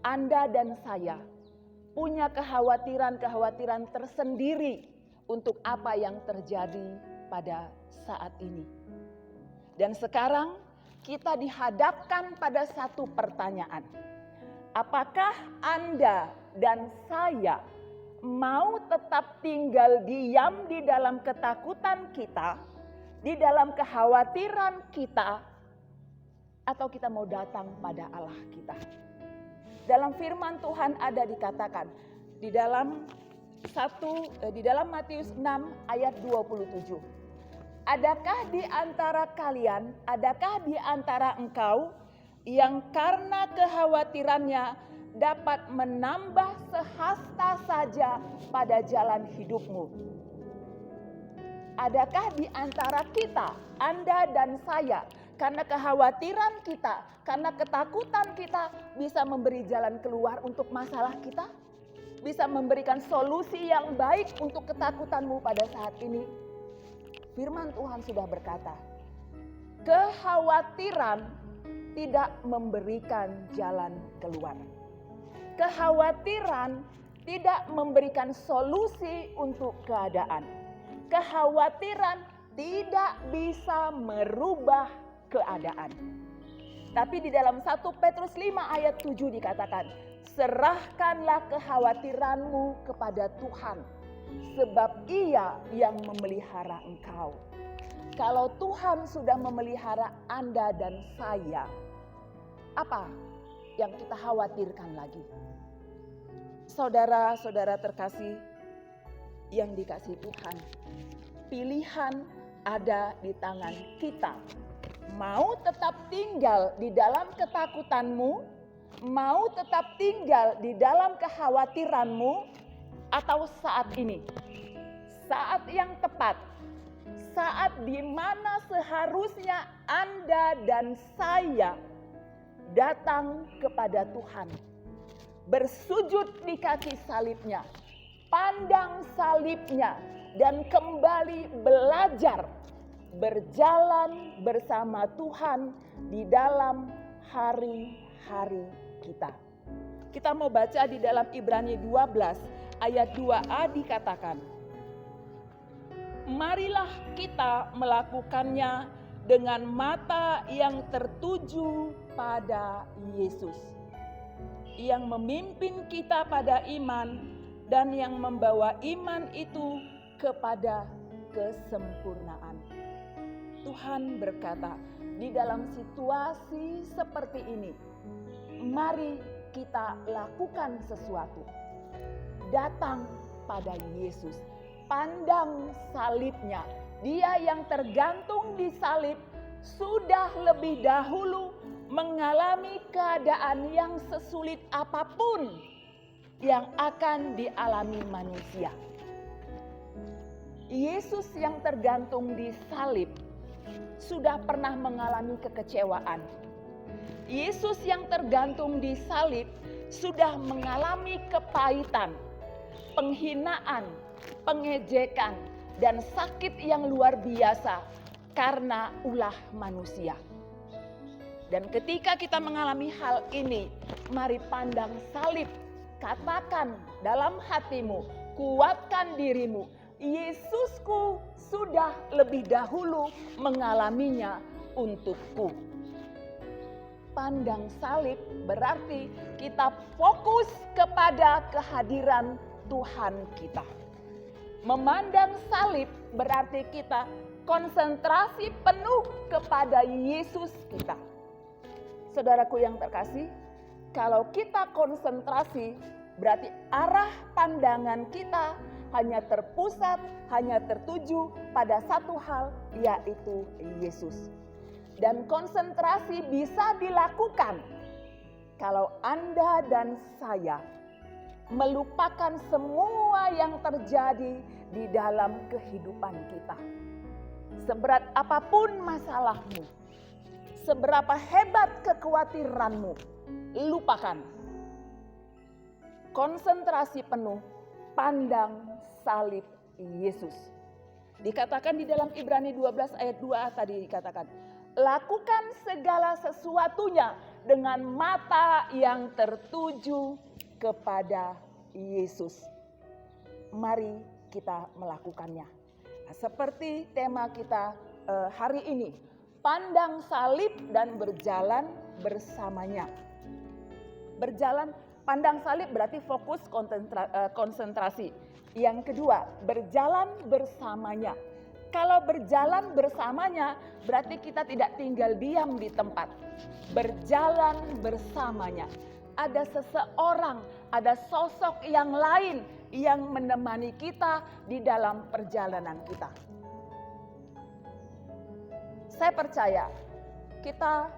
[SPEAKER 2] Anda dan saya punya kekhawatiran-kekhawatiran tersendiri untuk apa yang terjadi pada saat ini. Dan sekarang kita dihadapkan pada satu pertanyaan. Apakah Anda dan saya mau tetap tinggal diam di dalam ketakutan kita, di dalam kekhawatiran kita, atau kita mau datang pada Allah kita? Dalam firman Tuhan ada dikatakan di dalam di dalam Matius 6 ayat 27. Adakah di antara kalian, adakah di antara engkau yang karena kekhawatirannya dapat menambah sehasta saja pada jalan hidupmu? Adakah di antara kita, Anda dan saya, karena kekhawatiran kita, karena ketakutan kita, bisa memberi jalan keluar untuk masalah kita? Bisa memberikan solusi yang baik untuk ketakutanmu pada saat ini? Firman Tuhan sudah berkata, kekhawatiran tidak memberikan jalan keluar. Kekhawatiran tidak memberikan solusi untuk keadaan. Kekhawatiran tidak bisa merubah keadaan. Tapi di dalam 1 Petrus 5 ayat 7 dikatakan, serahkanlah kekhawatiranmu kepada Tuhan, sebab Ia yang memelihara engkau. Kalau Tuhan sudah memelihara Anda dan saya, apa yang kita khawatirkan lagi? Saudara-saudara terkasih yang dikasihi Tuhan, pilihan ada di tangan kita. Mau tetap tinggal di dalam ketakutanmu, mau tetap tinggal di dalam kekhawatiranmu, atau saat ini, saat yang tepat, saat di mana seharusnya Anda dan saya datang kepada Tuhan, bersujud di kaki salibnya, pandang salibnya, dan kembali belajar berjalan bersama Tuhan di dalam hari-hari kita. Kita mau baca di dalam Ibrani 12 ayat 2a dikatakan, marilah kita melakukannya dengan mata yang tertuju pada Yesus, yang memimpin kita pada iman dan yang membawa iman itu kepada kesempurnaan. Tuhan berkata, di dalam situasi seperti ini, mari kita lakukan sesuatu. Datang pada Yesus, pandang salibnya. Dia yang tergantung di salib sudah lebih dahulu mengalami keadaan yang sesulit apapun yang akan dialami manusia. Yesus yang tergantung di salib sudah pernah mengalami kekecewaan. Yesus yang tergantung di salib sudah mengalami kepahitan, penghinaan, pengejekan, dan sakit yang luar biasa karena ulah manusia. Dan ketika kita mengalami hal ini, mari pandang salib, katakan dalam hatimu, kuatkan dirimu, Yesusku sudah lebih dahulu mengalaminya untukku. Pandang salib berarti kita fokus kepada kehadiran Tuhan kita. Memandang salib berarti kita konsentrasi penuh kepada Yesus kita. Saudaraku yang terkasih, kalau kita konsentrasi berarti arah pandangan kita hanya terpusat, hanya tertuju pada satu hal, yaitu Yesus. Dan konsentrasi bisa dilakukan kalau Anda dan saya melupakan semua yang terjadi di dalam kehidupan kita. Seberat apapun masalahmu, seberapa hebat kekhawatiranmu, lupakan. Konsentrasi penuh, pandang salib Yesus. Dikatakan di dalam Ibrani 12 ayat 2 tadi dikatakan, lakukan segala sesuatunya dengan mata yang tertuju kepada Yesus. Mari kita melakukannya. Nah, seperti tema kita hari ini, pandang salib dan berjalan bersamanya. Berjalan, pandang salib berarti fokus konsentrasi. Yang kedua, berjalan bersamanya. Kalau berjalan bersamanya berarti kita tidak tinggal diam di tempat. Berjalan bersamanya. Ada seseorang, ada sosok yang lain yang menemani kita di dalam perjalanan kita. Saya percaya kita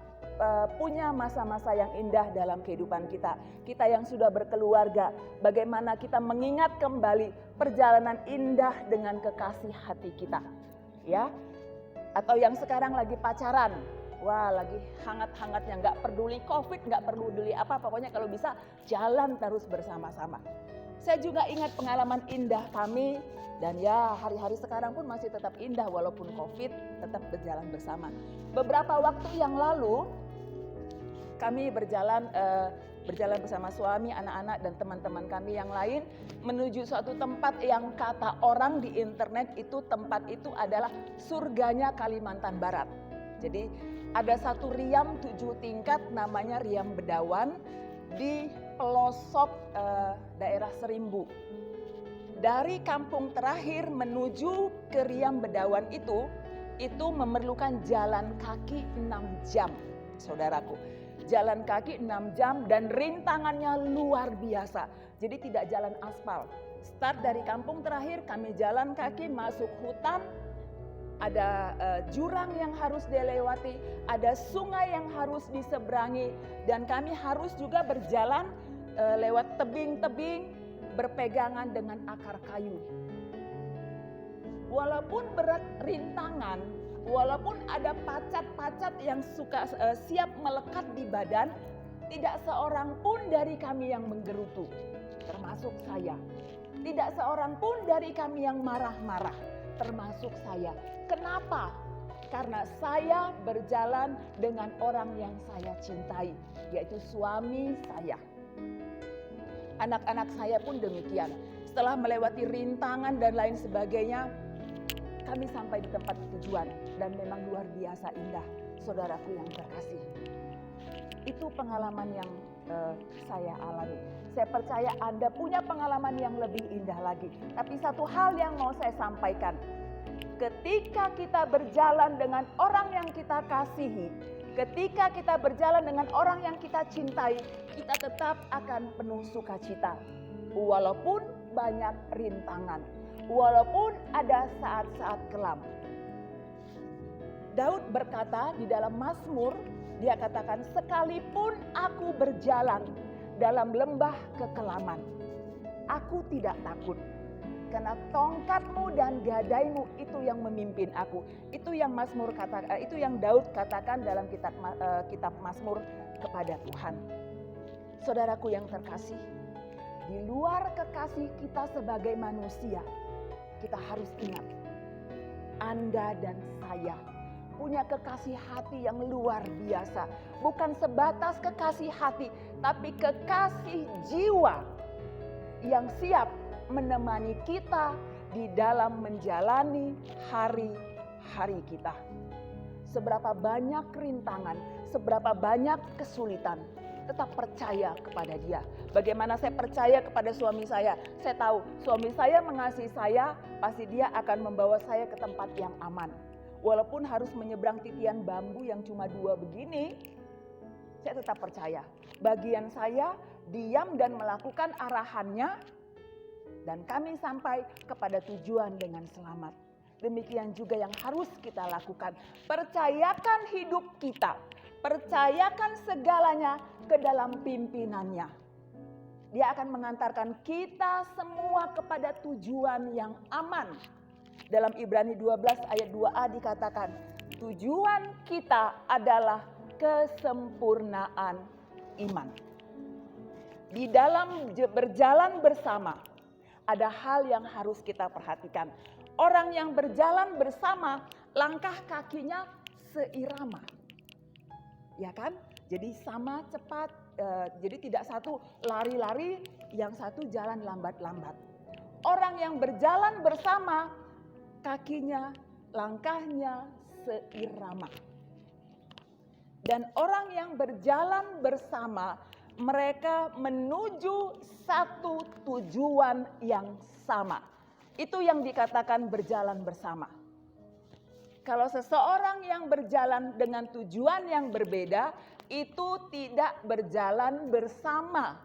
[SPEAKER 2] punya masa-masa yang indah dalam kehidupan kita. Kita yang sudah berkeluarga, bagaimana kita mengingat kembali perjalanan indah dengan kekasih hati kita. Ya, atau yang sekarang lagi pacaran, wah lagi hangat-hangatnya, nggak peduli COVID, nggak peduli apa, pokoknya kalau bisa jalan terus bersama-sama. Saya juga ingat pengalaman indah kami, dan ya hari-hari sekarang pun masih tetap indah walaupun COVID, tetap berjalan bersama. Beberapa waktu yang lalu kami berjalan bersama suami, anak-anak dan teman-teman kami yang lain menuju suatu tempat yang kata orang di internet itu tempat itu adalah surganya Kalimantan Barat. Jadi ada satu riam 7 tingkat namanya Riam Bedawan di pelosok daerah Serimbu. Dari kampung terakhir menuju ke Riam Bedawan itu memerlukan jalan kaki 6 jam, saudaraku. Jalan kaki 6 jam dan rintangannya luar biasa. Jadi tidak jalan aspal. Start dari kampung terakhir kami jalan kaki masuk hutan. Ada jurang yang harus dilewati, ada sungai yang harus diseberangi, dan kami harus juga berjalan lewat tebing-tebing berpegangan dengan akar kayu. Walaupun berat rintangan, walaupun ada pacat-pacat yang siap melekat di badan, tidak seorang pun dari kami yang menggerutu, termasuk saya. Tidak seorang pun dari kami yang marah-marah, termasuk saya. Kenapa? Karena saya berjalan dengan orang yang saya cintai, yaitu suami saya. Anak-anak saya pun demikian. Setelah melewati rintangan dan lain sebagainya, kami sampai di tempat tujuan dan memang luar biasa indah, saudaraku yang terkasih. Itu pengalaman yang saya alami. Saya percaya Anda punya pengalaman yang lebih indah lagi. Tapi satu hal yang mau saya sampaikan, ketika kita berjalan dengan orang yang kita kasihi, ketika kita berjalan dengan orang yang kita cintai, kita tetap akan penuh sukacita. Walaupun banyak rintangan, walaupun ada saat-saat kelam. Daud berkata di dalam Mazmur, dia katakan, sekalipun aku berjalan dalam lembah kekelaman, aku tidak takut. Karena tongkatmu dan gadaimu itu yang memimpin aku. Itu yang itu yang Daud katakan dalam kitab Mazmur kepada Tuhan. Saudaraku yang terkasih, di luar kekasih kita sebagai manusia, kita harus ingat, Anda dan saya punya kekasih hati yang luar biasa. Bukan sebatas kekasih hati, tapi kekasih jiwa yang siap menemani kita di dalam menjalani hari-hari kita. Seberapa banyak rintangan, seberapa banyak kesulitan, tetap percaya kepada Dia. Bagaimana saya percaya kepada suami saya? Saya tahu suami saya mengasihi saya, pasti Dia akan membawa saya ke tempat yang aman. Walaupun harus menyeberang titian bambu yang cuma 2 begini, saya tetap percaya. Bagian saya diam dan melakukan arahannya, dan kami sampai kepada tujuan dengan selamat. Demikian juga yang harus kita lakukan. Percayakan hidup kita, percayakan segalanya ke dalam pimpinannya. Dia akan mengantarkan kita semua kepada tujuan yang aman. Dalam Ibrani 12 ayat 2a dikatakan, tujuan kita adalah kesempurnaan iman. Di dalam berjalan bersama, ada hal yang harus kita perhatikan. Orang yang berjalan bersama, langkah kakinya seirama. Ya kan? Jadi sama cepat, jadi tidak satu lari-lari, yang satu jalan lambat-lambat. Orang yang berjalan bersama, kakinya, langkahnya seirama. Dan orang yang berjalan bersama, mereka menuju satu tujuan yang sama. Itu yang dikatakan berjalan bersama. Kalau seseorang yang berjalan dengan tujuan yang berbeda, itu tidak berjalan bersama.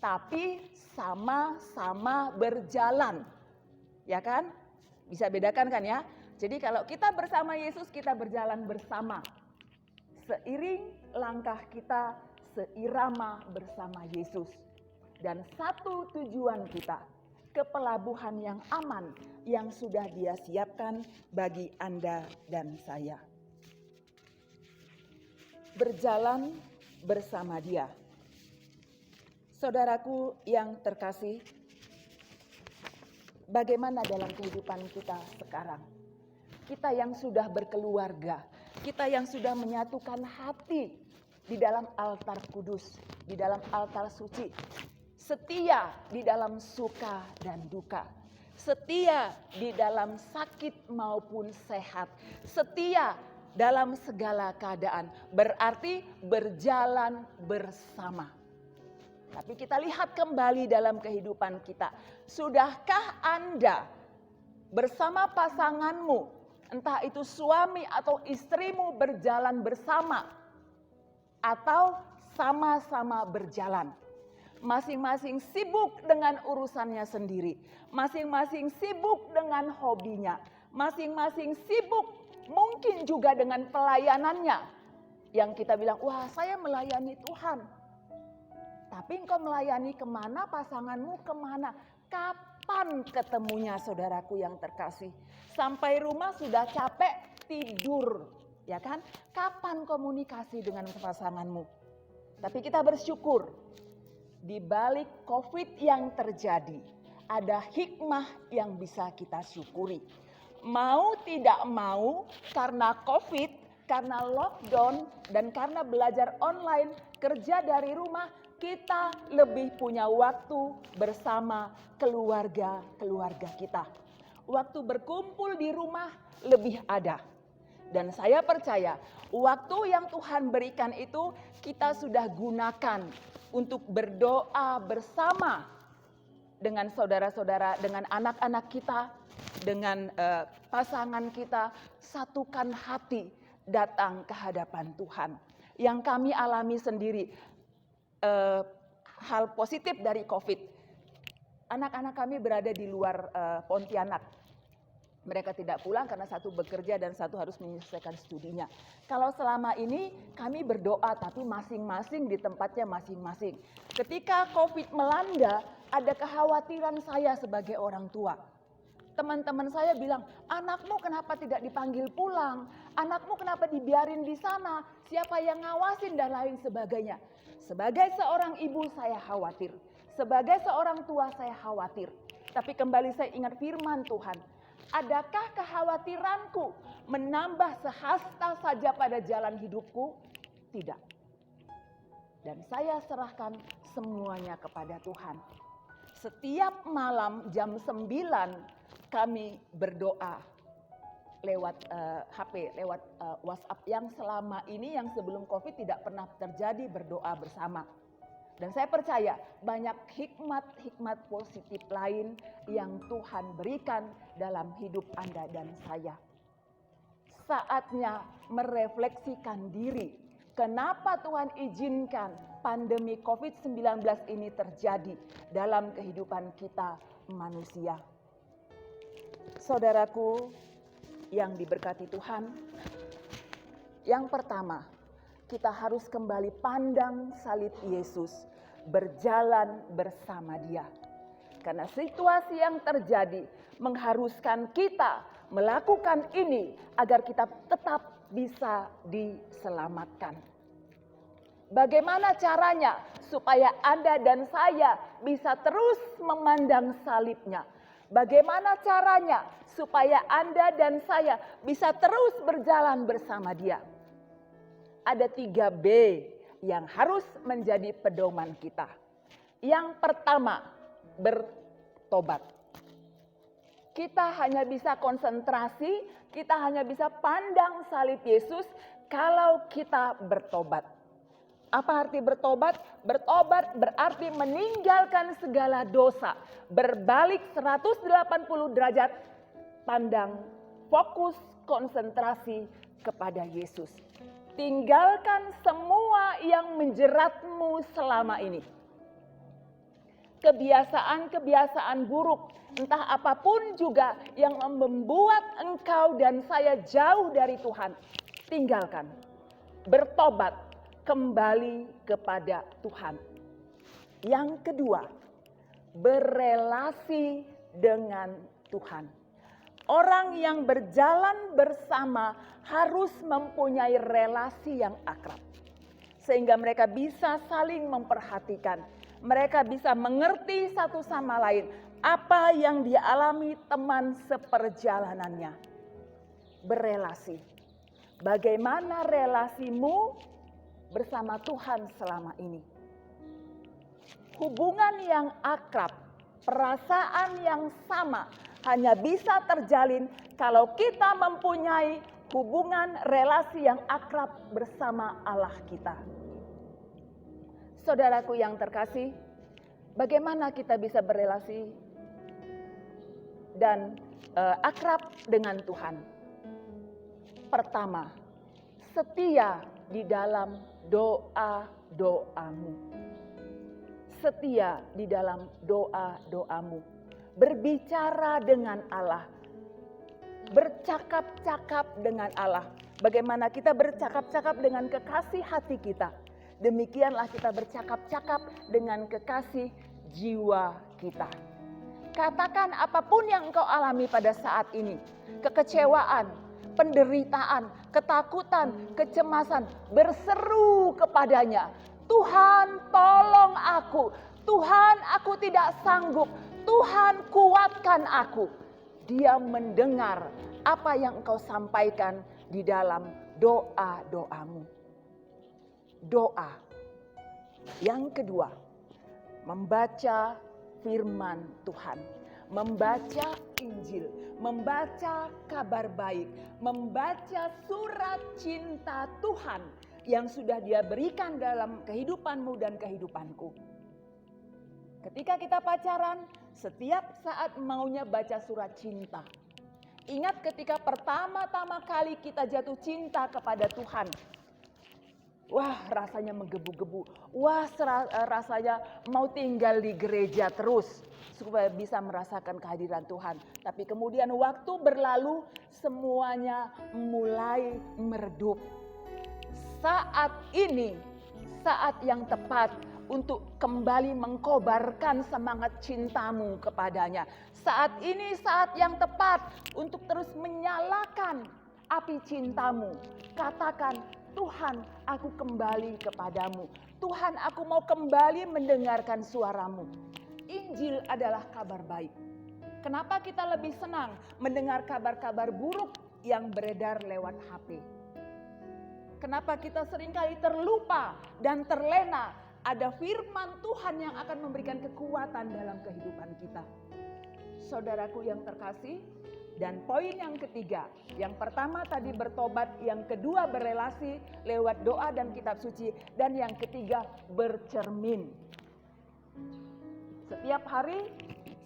[SPEAKER 2] tapi sama-sama berjalan. Ya kan? Bisa bedakan kan ya? Jadi kalau kita bersama Yesus, kita berjalan bersama. Seiring langkah kita, seirama bersama Yesus. Dan satu tujuan kita, ke pelabuhan yang aman yang sudah Dia siapkan bagi Anda dan saya. Berjalan bersama Dia. Saudaraku yang terkasih, bagaimana dalam kehidupan kita sekarang? Kita yang sudah berkeluarga, kita yang sudah menyatukan hati di dalam altar kudus, di dalam altar suci, setia di dalam suka dan duka, setia di dalam sakit maupun sehat, setia dalam segala keadaan, berarti berjalan bersama. Tapi kita lihat kembali dalam kehidupan kita, sudahkah Anda bersama pasanganmu, entah itu suami atau istrimu, berjalan bersama atau sama-sama berjalan? Masing-masing sibuk dengan urusannya sendiri, masing-masing sibuk dengan hobinya, masing-masing sibuk mungkin juga dengan pelayanannya. Yang kita bilang, wah saya melayani Tuhan. Tapi engkau melayani kemana, pasanganmu kemana? Kapan ketemunya, saudaraku yang terkasih? Sampai rumah sudah capek, tidur, ya kan? Kapan komunikasi dengan pasanganmu? Tapi kita bersyukur, di balik COVID yang terjadi, ada hikmah yang bisa kita syukuri. Mau tidak mau, karena COVID, karena lockdown, dan karena belajar online, kerja dari rumah, kita lebih punya waktu bersama keluarga-keluarga kita. Waktu berkumpul di rumah lebih ada. Dan saya percaya, waktu yang Tuhan berikan itu kita sudah gunakan untuk berdoa bersama dengan saudara-saudara, dengan anak-anak kita, dengan pasangan kita, satukan hati datang ke hadapan Tuhan. Yang kami alami sendiri, hal positif dari COVID. Anak-anak kami berada di luar Pontianak. Mereka tidak pulang karena satu bekerja dan satu harus menyelesaikan studinya. Kalau selama ini kami berdoa tapi masing-masing di tempatnya masing-masing. Ketika COVID melanda, ada kekhawatiran saya sebagai orang tua. Teman-teman saya bilang, anakmu kenapa tidak dipanggil pulang? Anakmu kenapa dibiarin di sana? Siapa yang ngawasin dan lain sebagainya. Sebagai seorang ibu saya khawatir. Sebagai seorang tua saya khawatir. Tapi kembali saya ingat firman Tuhan. Adakah kekhawatiranku menambah sehasta saja pada jalan hidupku? Tidak. Dan saya serahkan semuanya kepada Tuhan. Setiap malam jam 9 kami berdoa lewat HP, lewat WhatsApp yang selama ini, yang sebelum COVID tidak pernah terjadi berdoa bersama. Dan saya percaya banyak hikmat-hikmat positif lain yang Tuhan berikan dalam hidup Anda dan saya. Saatnya merefleksikan diri. Kenapa Tuhan izinkan pandemi COVID-19 ini terjadi dalam kehidupan kita manusia? Saudaraku yang diberkati Tuhan, yang pertama, kita harus kembali pandang salib Yesus, berjalan bersama Dia. Karena situasi yang terjadi mengharuskan kita melakukan ini agar kita tetap bisa diselamatkan. Bagaimana caranya supaya Anda dan saya bisa terus memandang salibnya? Bagaimana caranya supaya Anda dan saya bisa terus berjalan bersama Dia? Ada 3B yang harus menjadi pedoman kita. Yang pertama, bertobat. Kita hanya bisa konsentrasi, kita hanya bisa pandang salib Yesus kalau kita bertobat. Apa arti bertobat? Bertobat berarti meninggalkan segala dosa, berbalik 180 derajat, pandang, fokus, konsentrasi kepada Yesus. Tinggalkan semua yang menjeratmu selama ini. kebiasaan-kebiasaan buruk, entah apapun juga yang membuat engkau dan saya jauh dari Tuhan, tinggalkan. Bertobat, kembali kepada Tuhan. Yang kedua, berelasi dengan Tuhan. Orang yang berjalan bersama harus mempunyai relasi yang akrab. Sehingga mereka bisa saling memperhatikan. Mereka bisa mengerti satu sama lain apa yang dialami teman seperjalanannya. Berelasi. Bagaimana relasimu bersama Tuhan selama ini? Hubungan yang akrab, perasaan yang sama hanya bisa terjalin kalau kita mempunyai hubungan relasi yang akrab bersama Allah kita. Saudaraku yang terkasih, bagaimana kita bisa berelasi dan akrab dengan Tuhan? Pertama, setia di dalam doa-doamu. Setia di dalam doa-doamu. Berbicara dengan Allah. Bercakap-cakap dengan Allah. Bagaimana kita bercakap-cakap dengan kekasih hati kita. Demikianlah kita bercakap-cakap dengan kekasih jiwa kita. Katakan apapun yang engkau alami pada saat ini. Kekecewaan, penderitaan, ketakutan, kecemasan. Berseru kepadanya. Tuhan, tolong aku. Tuhan, aku tidak sanggup. Tuhan, kuatkan aku. Dia mendengar apa yang engkau sampaikan di dalam doa-doamu. Doa. Yang kedua, membaca firman Tuhan. Membaca Injil. Membaca kabar baik. Membaca surat cinta Tuhan yang sudah Dia berikan dalam kehidupanmu dan kehidupanku. Ketika kita pacaran, setiap saat maunya baca surat cinta. Ingat ketika pertama-tama kali kita jatuh cinta kepada Tuhan. Wah, rasanya menggebu-gebu. Wah, rasanya mau tinggal di gereja terus supaya bisa merasakan kehadiran Tuhan. Tapi kemudian waktu berlalu, semuanya mulai meredup. Saat ini, saat yang tepat untuk kembali mengkobarkan semangat cintamu kepadanya. Saat ini saat yang tepat untuk terus menyalakan api cintamu. Katakan, Tuhan, aku kembali kepadamu. Tuhan, aku mau kembali mendengarkan suaramu. Injil adalah kabar baik. Kenapa kita lebih senang mendengar kabar-kabar buruk yang beredar lewat HP? Kenapa kita seringkali terlupa dan terlena? Ada firman Tuhan yang akan memberikan kekuatan dalam kehidupan kita. Saudaraku yang terkasih, dan poin yang ketiga. Yang pertama tadi bertobat, yang kedua berelasi lewat doa dan kitab suci, dan yang ketiga bercermin. Setiap hari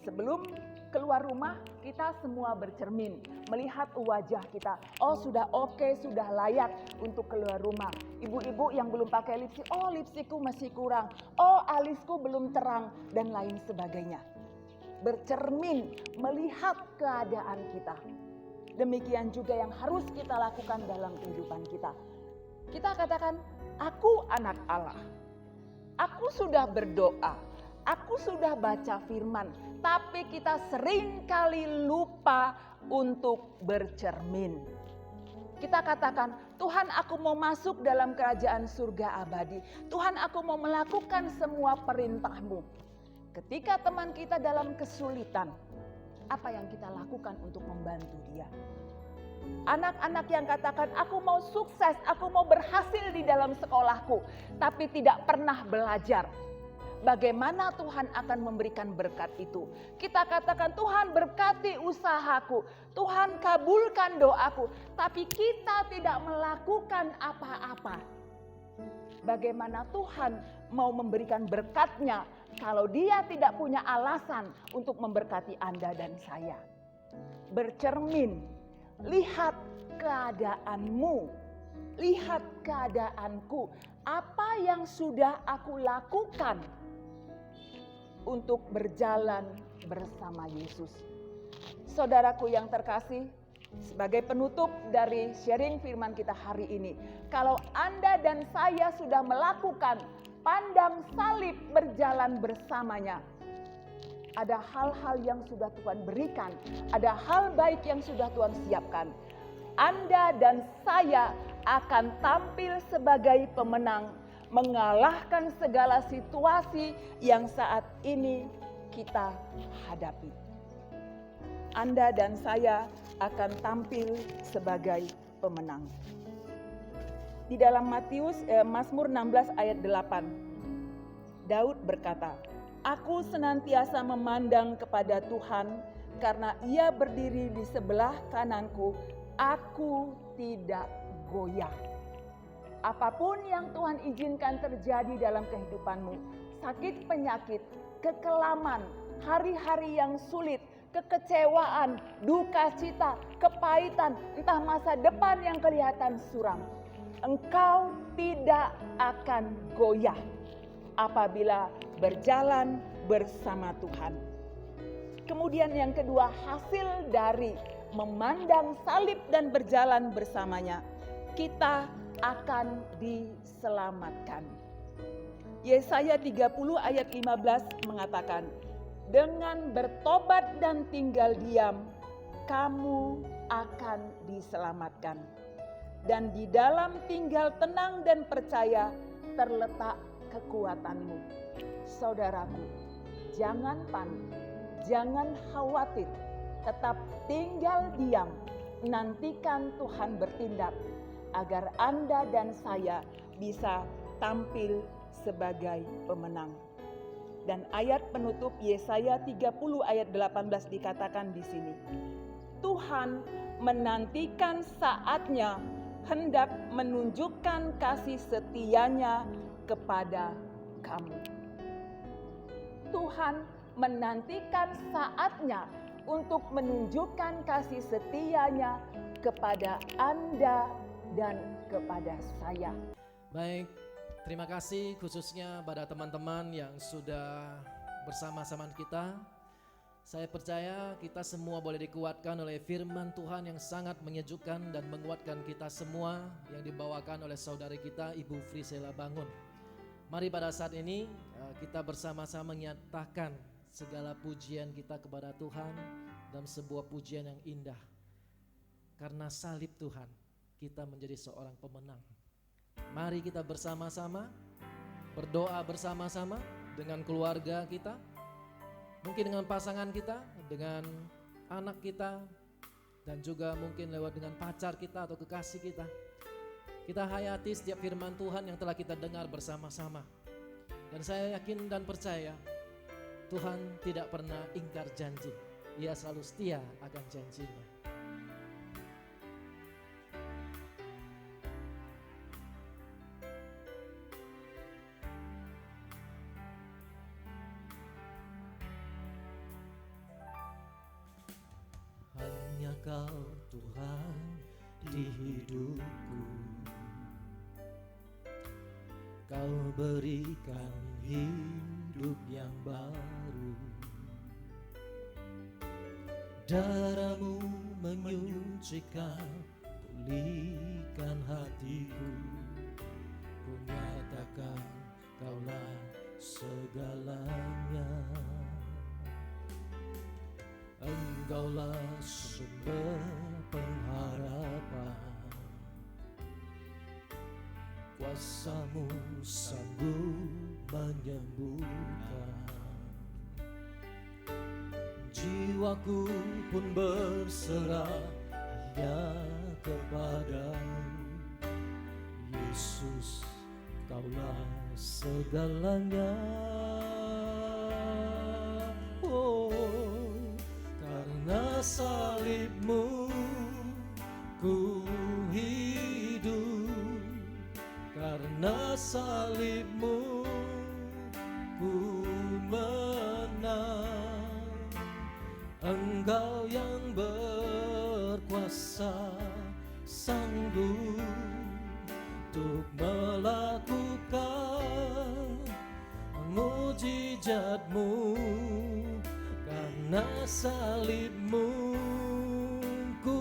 [SPEAKER 2] sebelum keluar rumah, kita semua bercermin, melihat wajah kita. Oh, sudah oke, sudah layak untuk keluar rumah. Ibu-ibu yang belum pakai lipstik, oh lipstikku masih kurang. Oh, alisku belum terang, dan lain sebagainya. Bercermin, melihat keadaan kita. Demikian juga yang harus kita lakukan dalam kehidupan kita. Kita katakan, aku anak Allah. Aku sudah berdoa. Aku sudah baca firman, tapi kita sering kali lupa untuk bercermin. Kita katakan, Tuhan, aku mau masuk dalam kerajaan surga abadi. Tuhan, aku mau melakukan semua perintah-Mu. Ketika teman kita dalam kesulitan, apa yang kita lakukan untuk membantu dia? Anak-anak yang katakan, aku mau sukses, aku mau berhasil di dalam sekolahku, tapi tidak pernah belajar. Bagaimana Tuhan akan memberikan berkat itu? Kita katakan, Tuhan berkati usahaku, Tuhan kabulkan doaku, tapi kita tidak melakukan apa-apa. Bagaimana Tuhan mau memberikan berkat-Nya kalau Dia tidak punya alasan untuk memberkati Anda dan saya? Bercermin, lihat keadaanmu, lihat keadaanku, apa yang sudah aku lakukan untuk berjalan bersama Yesus. Saudaraku yang terkasih, sebagai penutup dari sharing firman kita hari ini, kalau Anda dan saya sudah melakukan pandang salib berjalan bersamanya, ada hal-hal yang sudah Tuhan berikan, ada hal baik yang sudah Tuhan siapkan. Anda dan saya akan tampil sebagai pemenang, mengalahkan segala situasi yang saat ini kita hadapi. Anda dan saya akan tampil sebagai pemenang. Di dalam Mazmur 16 ayat 8, Daud berkata, "Aku senantiasa memandang kepada Tuhan, karena Ia berdiri di sebelah kananku, aku tidak goyah." Apapun yang Tuhan izinkan terjadi dalam kehidupanmu, sakit penyakit, kekelaman, hari-hari yang sulit, kekecewaan, duka cita, kepahitan, entah masa depan yang kelihatan suram, engkau tidak akan goyah apabila berjalan bersama Tuhan. Kemudian yang kedua, hasil dari memandang salib dan berjalan bersamanya, kita akan diselamatkan. Yesaya 30 ayat 15 mengatakan, dengan bertobat dan tinggal diam, kamu akan diselamatkan. Dan di dalam tinggal tenang dan percaya terletak kekuatanmu. Saudaraku, jangan panik, jangan khawatir, tetap tinggal diam, nantikan Tuhan bertindak agar Anda dan saya bisa tampil sebagai pemenang. Dan ayat penutup Yesaya 30 ayat 18 dikatakan di sini, Tuhan menantikan saatnya hendak menunjukkan kasih setianya kepada kamu. Tuhan menantikan saatnya untuk menunjukkan kasih setianya kepada Anda dan kepada saya.
[SPEAKER 1] Baik, terima kasih khususnya pada teman-teman yang sudah bersama-sama kita. Saya percaya kita semua boleh dikuatkan oleh firman Tuhan yang sangat menyejukkan dan menguatkan kita semua yang dibawakan oleh saudari kita Ibu Frisela Bangun. Mari pada saat ini kita bersama-sama menyatakan segala pujian kita kepada Tuhan dalam sebuah pujian yang indah. Karena salib Tuhan, kita menjadi seorang pemenang. Mari kita bersama-sama berdoa bersama-sama dengan keluarga kita, mungkin dengan pasangan kita, dengan anak kita, dan juga mungkin lewat dengan pacar kita atau kekasih kita. Kita hayati setiap firman Tuhan yang telah kita dengar bersama-sama. Dan saya yakin dan percaya Tuhan tidak pernah ingkar janji. Ia selalu setia akan janjinya. Hanya Kau Tuhan di hidupku, Kau berikan hidup yang baru. Darah-Mu menyucikan, pulihkan hatiku. Ku nyatakan Kaulah segalanya. Engkaulah sumber pengharapan, kuasa-Mu sanggup menyembuhkan. Jiwaku pun berserah hanya kepada-Mu. Yesus, Kaulah segalanya. Oh, karena salib-Mu ku hidup, karena salib-Mu ku menang. Engkau yang berkuasa sanggup untuk melakukan mujizat-Mu, karena salib-Mu ku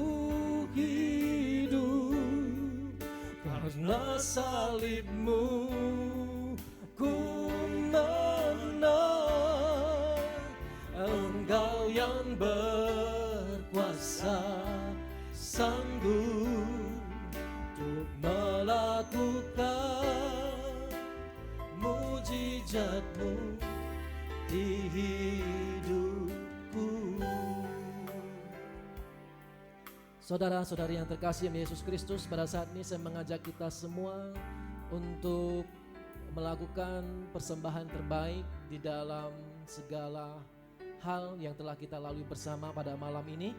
[SPEAKER 1] hidup, karena salib-Mu ku menang. Engkau yang berkuasa, sanggup untuk melakukan mujizat-Mu di hidupku. Saudara-saudari yang terkasih Yesus Kristus, pada saat ini saya mengajak kita semua untuk melakukan persembahan terbaik di dalam segala hal yang telah kita lalui bersama pada malam ini.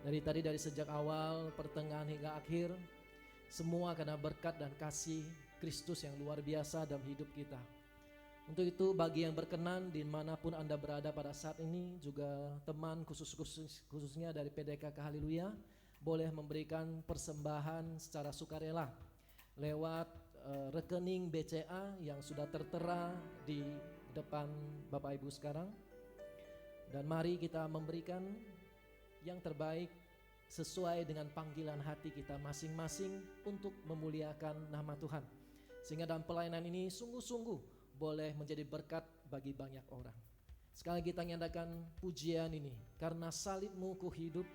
[SPEAKER 1] Dari sejak awal, pertengahan hingga akhir, semua karena berkat dan kasih Kristus yang luar biasa dalam hidup kita. Untuk itu bagi yang berkenan dimanapun Anda berada pada saat ini, juga teman khususnya dari PDKK Haleluya, boleh memberikan persembahan secara sukarela lewat rekening BCA yang sudah tertera di depan Bapak Ibu sekarang. Dan mari kita memberikan yang terbaik sesuai dengan panggilan hati kita masing-masing untuk memuliakan nama Tuhan. Sehingga dalam pelayanan ini sungguh-sungguh boleh menjadi berkat bagi banyak orang. Sekali lagi kita nyatakan pujian ini, karena salib-Mu ku hidup.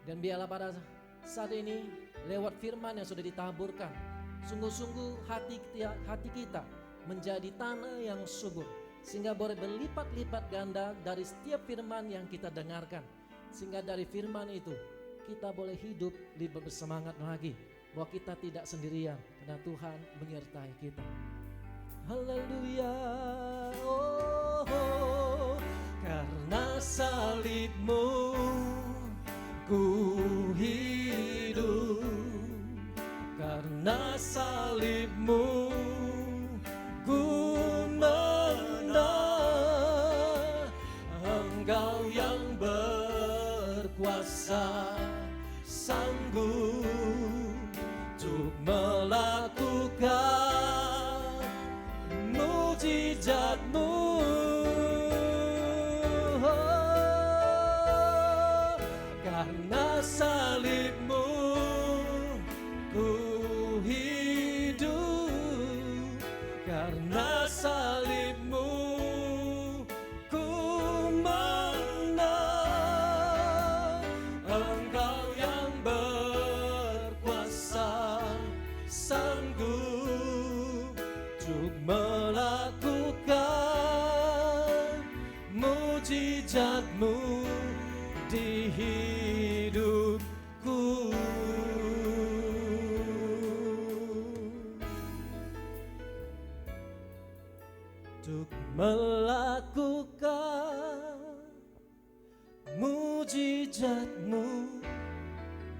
[SPEAKER 1] Dan biarlah pada saat ini lewat firman yang sudah ditaburkan, sungguh-sungguh hati kita menjadi tanah yang subur, sehingga boleh berlipat-lipat ganda dari setiap firman yang kita dengarkan. Sehingga dari firman itu kita boleh hidup lebih bersemangat lagi, bahwa kita tidak sendirian karena Tuhan menyertai kita. Haleluya. Oh, oh, karena salib-Mu ku hidup, karena salib-Mu ku menang. Engkau yang berkuasa, sanggup untuk melakukan mujizat-Mu. Karena salib-Mu ku hidup, karena salib-Mu ku menang. Engkau yang berkuasa, sanggup untuk melakukan mujizat-Mu di hidupku. Untuk melakukan mujizat-Mu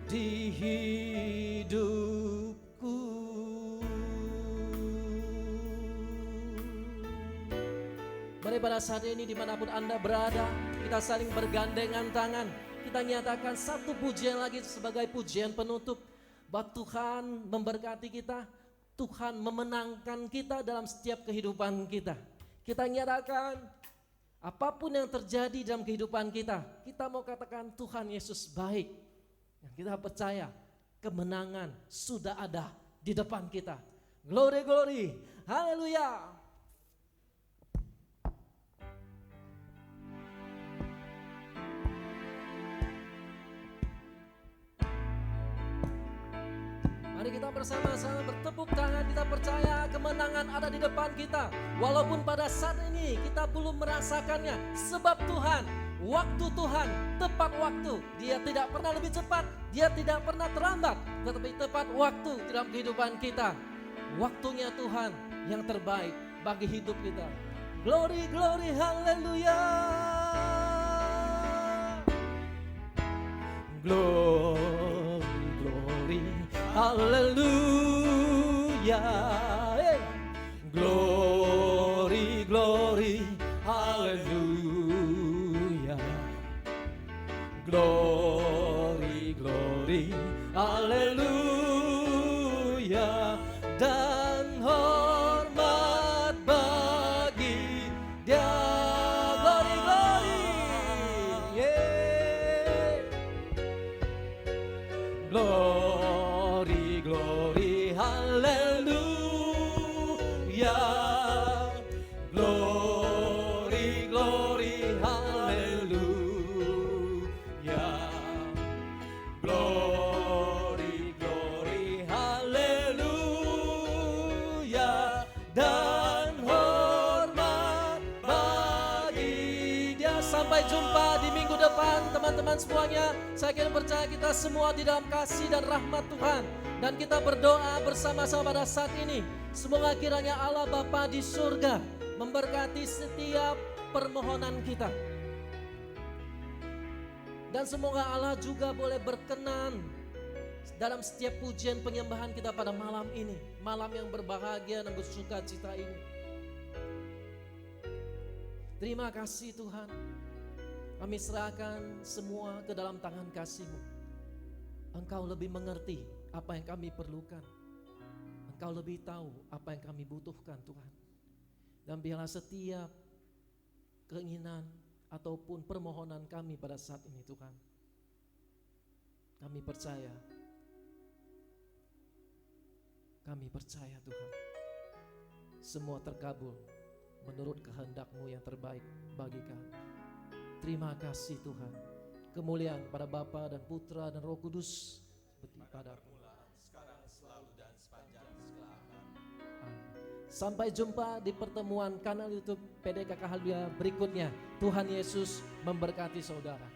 [SPEAKER 1] di hidupku. Mari pada saat ini dimanapun Anda berada, kita saling bergandengan tangan. Kita nyatakan satu pujian lagi sebagai pujian penutup, bahwa Tuhan memberkati kita, Tuhan memenangkan kita dalam setiap kehidupan kita. Kita nyatakan apapun yang terjadi dalam kehidupan kita, kita mau katakan Tuhan Yesus baik. Dan kita percaya kemenangan sudah ada di depan kita. Glory, glory, haleluya. Mari kita bersama-sama bertepuk tangan, kita percaya kemenangan ada di depan kita. Walaupun pada saat ini kita belum merasakannya, sebab Tuhan, waktu Tuhan, tepat waktu. Dia tidak pernah lebih cepat, Dia tidak pernah terlambat, tetapi tepat waktu dalam kehidupan kita. Waktunya Tuhan yang terbaik bagi hidup kita. Glory, glory, haleluya. Glory, glory, haleluya. Hey. Glory, glory, haleluya. Glory, glory, haleluya. Dan hormat haleluya. Glory, glory, haleluya. Glory, glory, haleluya. Dan hormat bagi Dia. Sampai jumpa di minggu depan teman-teman semuanya. Saya akan percaya kita semua di dalam kasih dan rahmat Tuhan. Dan kita berdoa bersama-sama pada saat ini. Semoga kiranya Allah Bapa di surga memberkati setiap permohonan kita. Dan semoga Allah juga boleh berkenan dalam setiap pujian penyembahan kita pada malam ini. Malam yang berbahagia dan bersuka cita ini. Terima kasih Tuhan. Kami serahkan semua ke dalam tangan kasih-Mu. Engkau lebih mengerti apa yang kami perlukan. Engkau lebih tahu apa yang kami butuhkan Tuhan. Dan biarlah setiap keinginan ataupun permohonan kami pada saat ini Tuhan, kami percaya Tuhan, semua terkabul menurut kehendak-Mu yang terbaik bagi kami. Terima kasih Tuhan. Kemuliaan pada Bapa dan Putra dan Roh Kudus seperti pada permulaan, sekarang, selalu dan sepanjang segala abad. Sampai jumpa di pertemuan kanal YouTube PDKK Haleluya berikutnya. Tuhan Yesus memberkati saudara.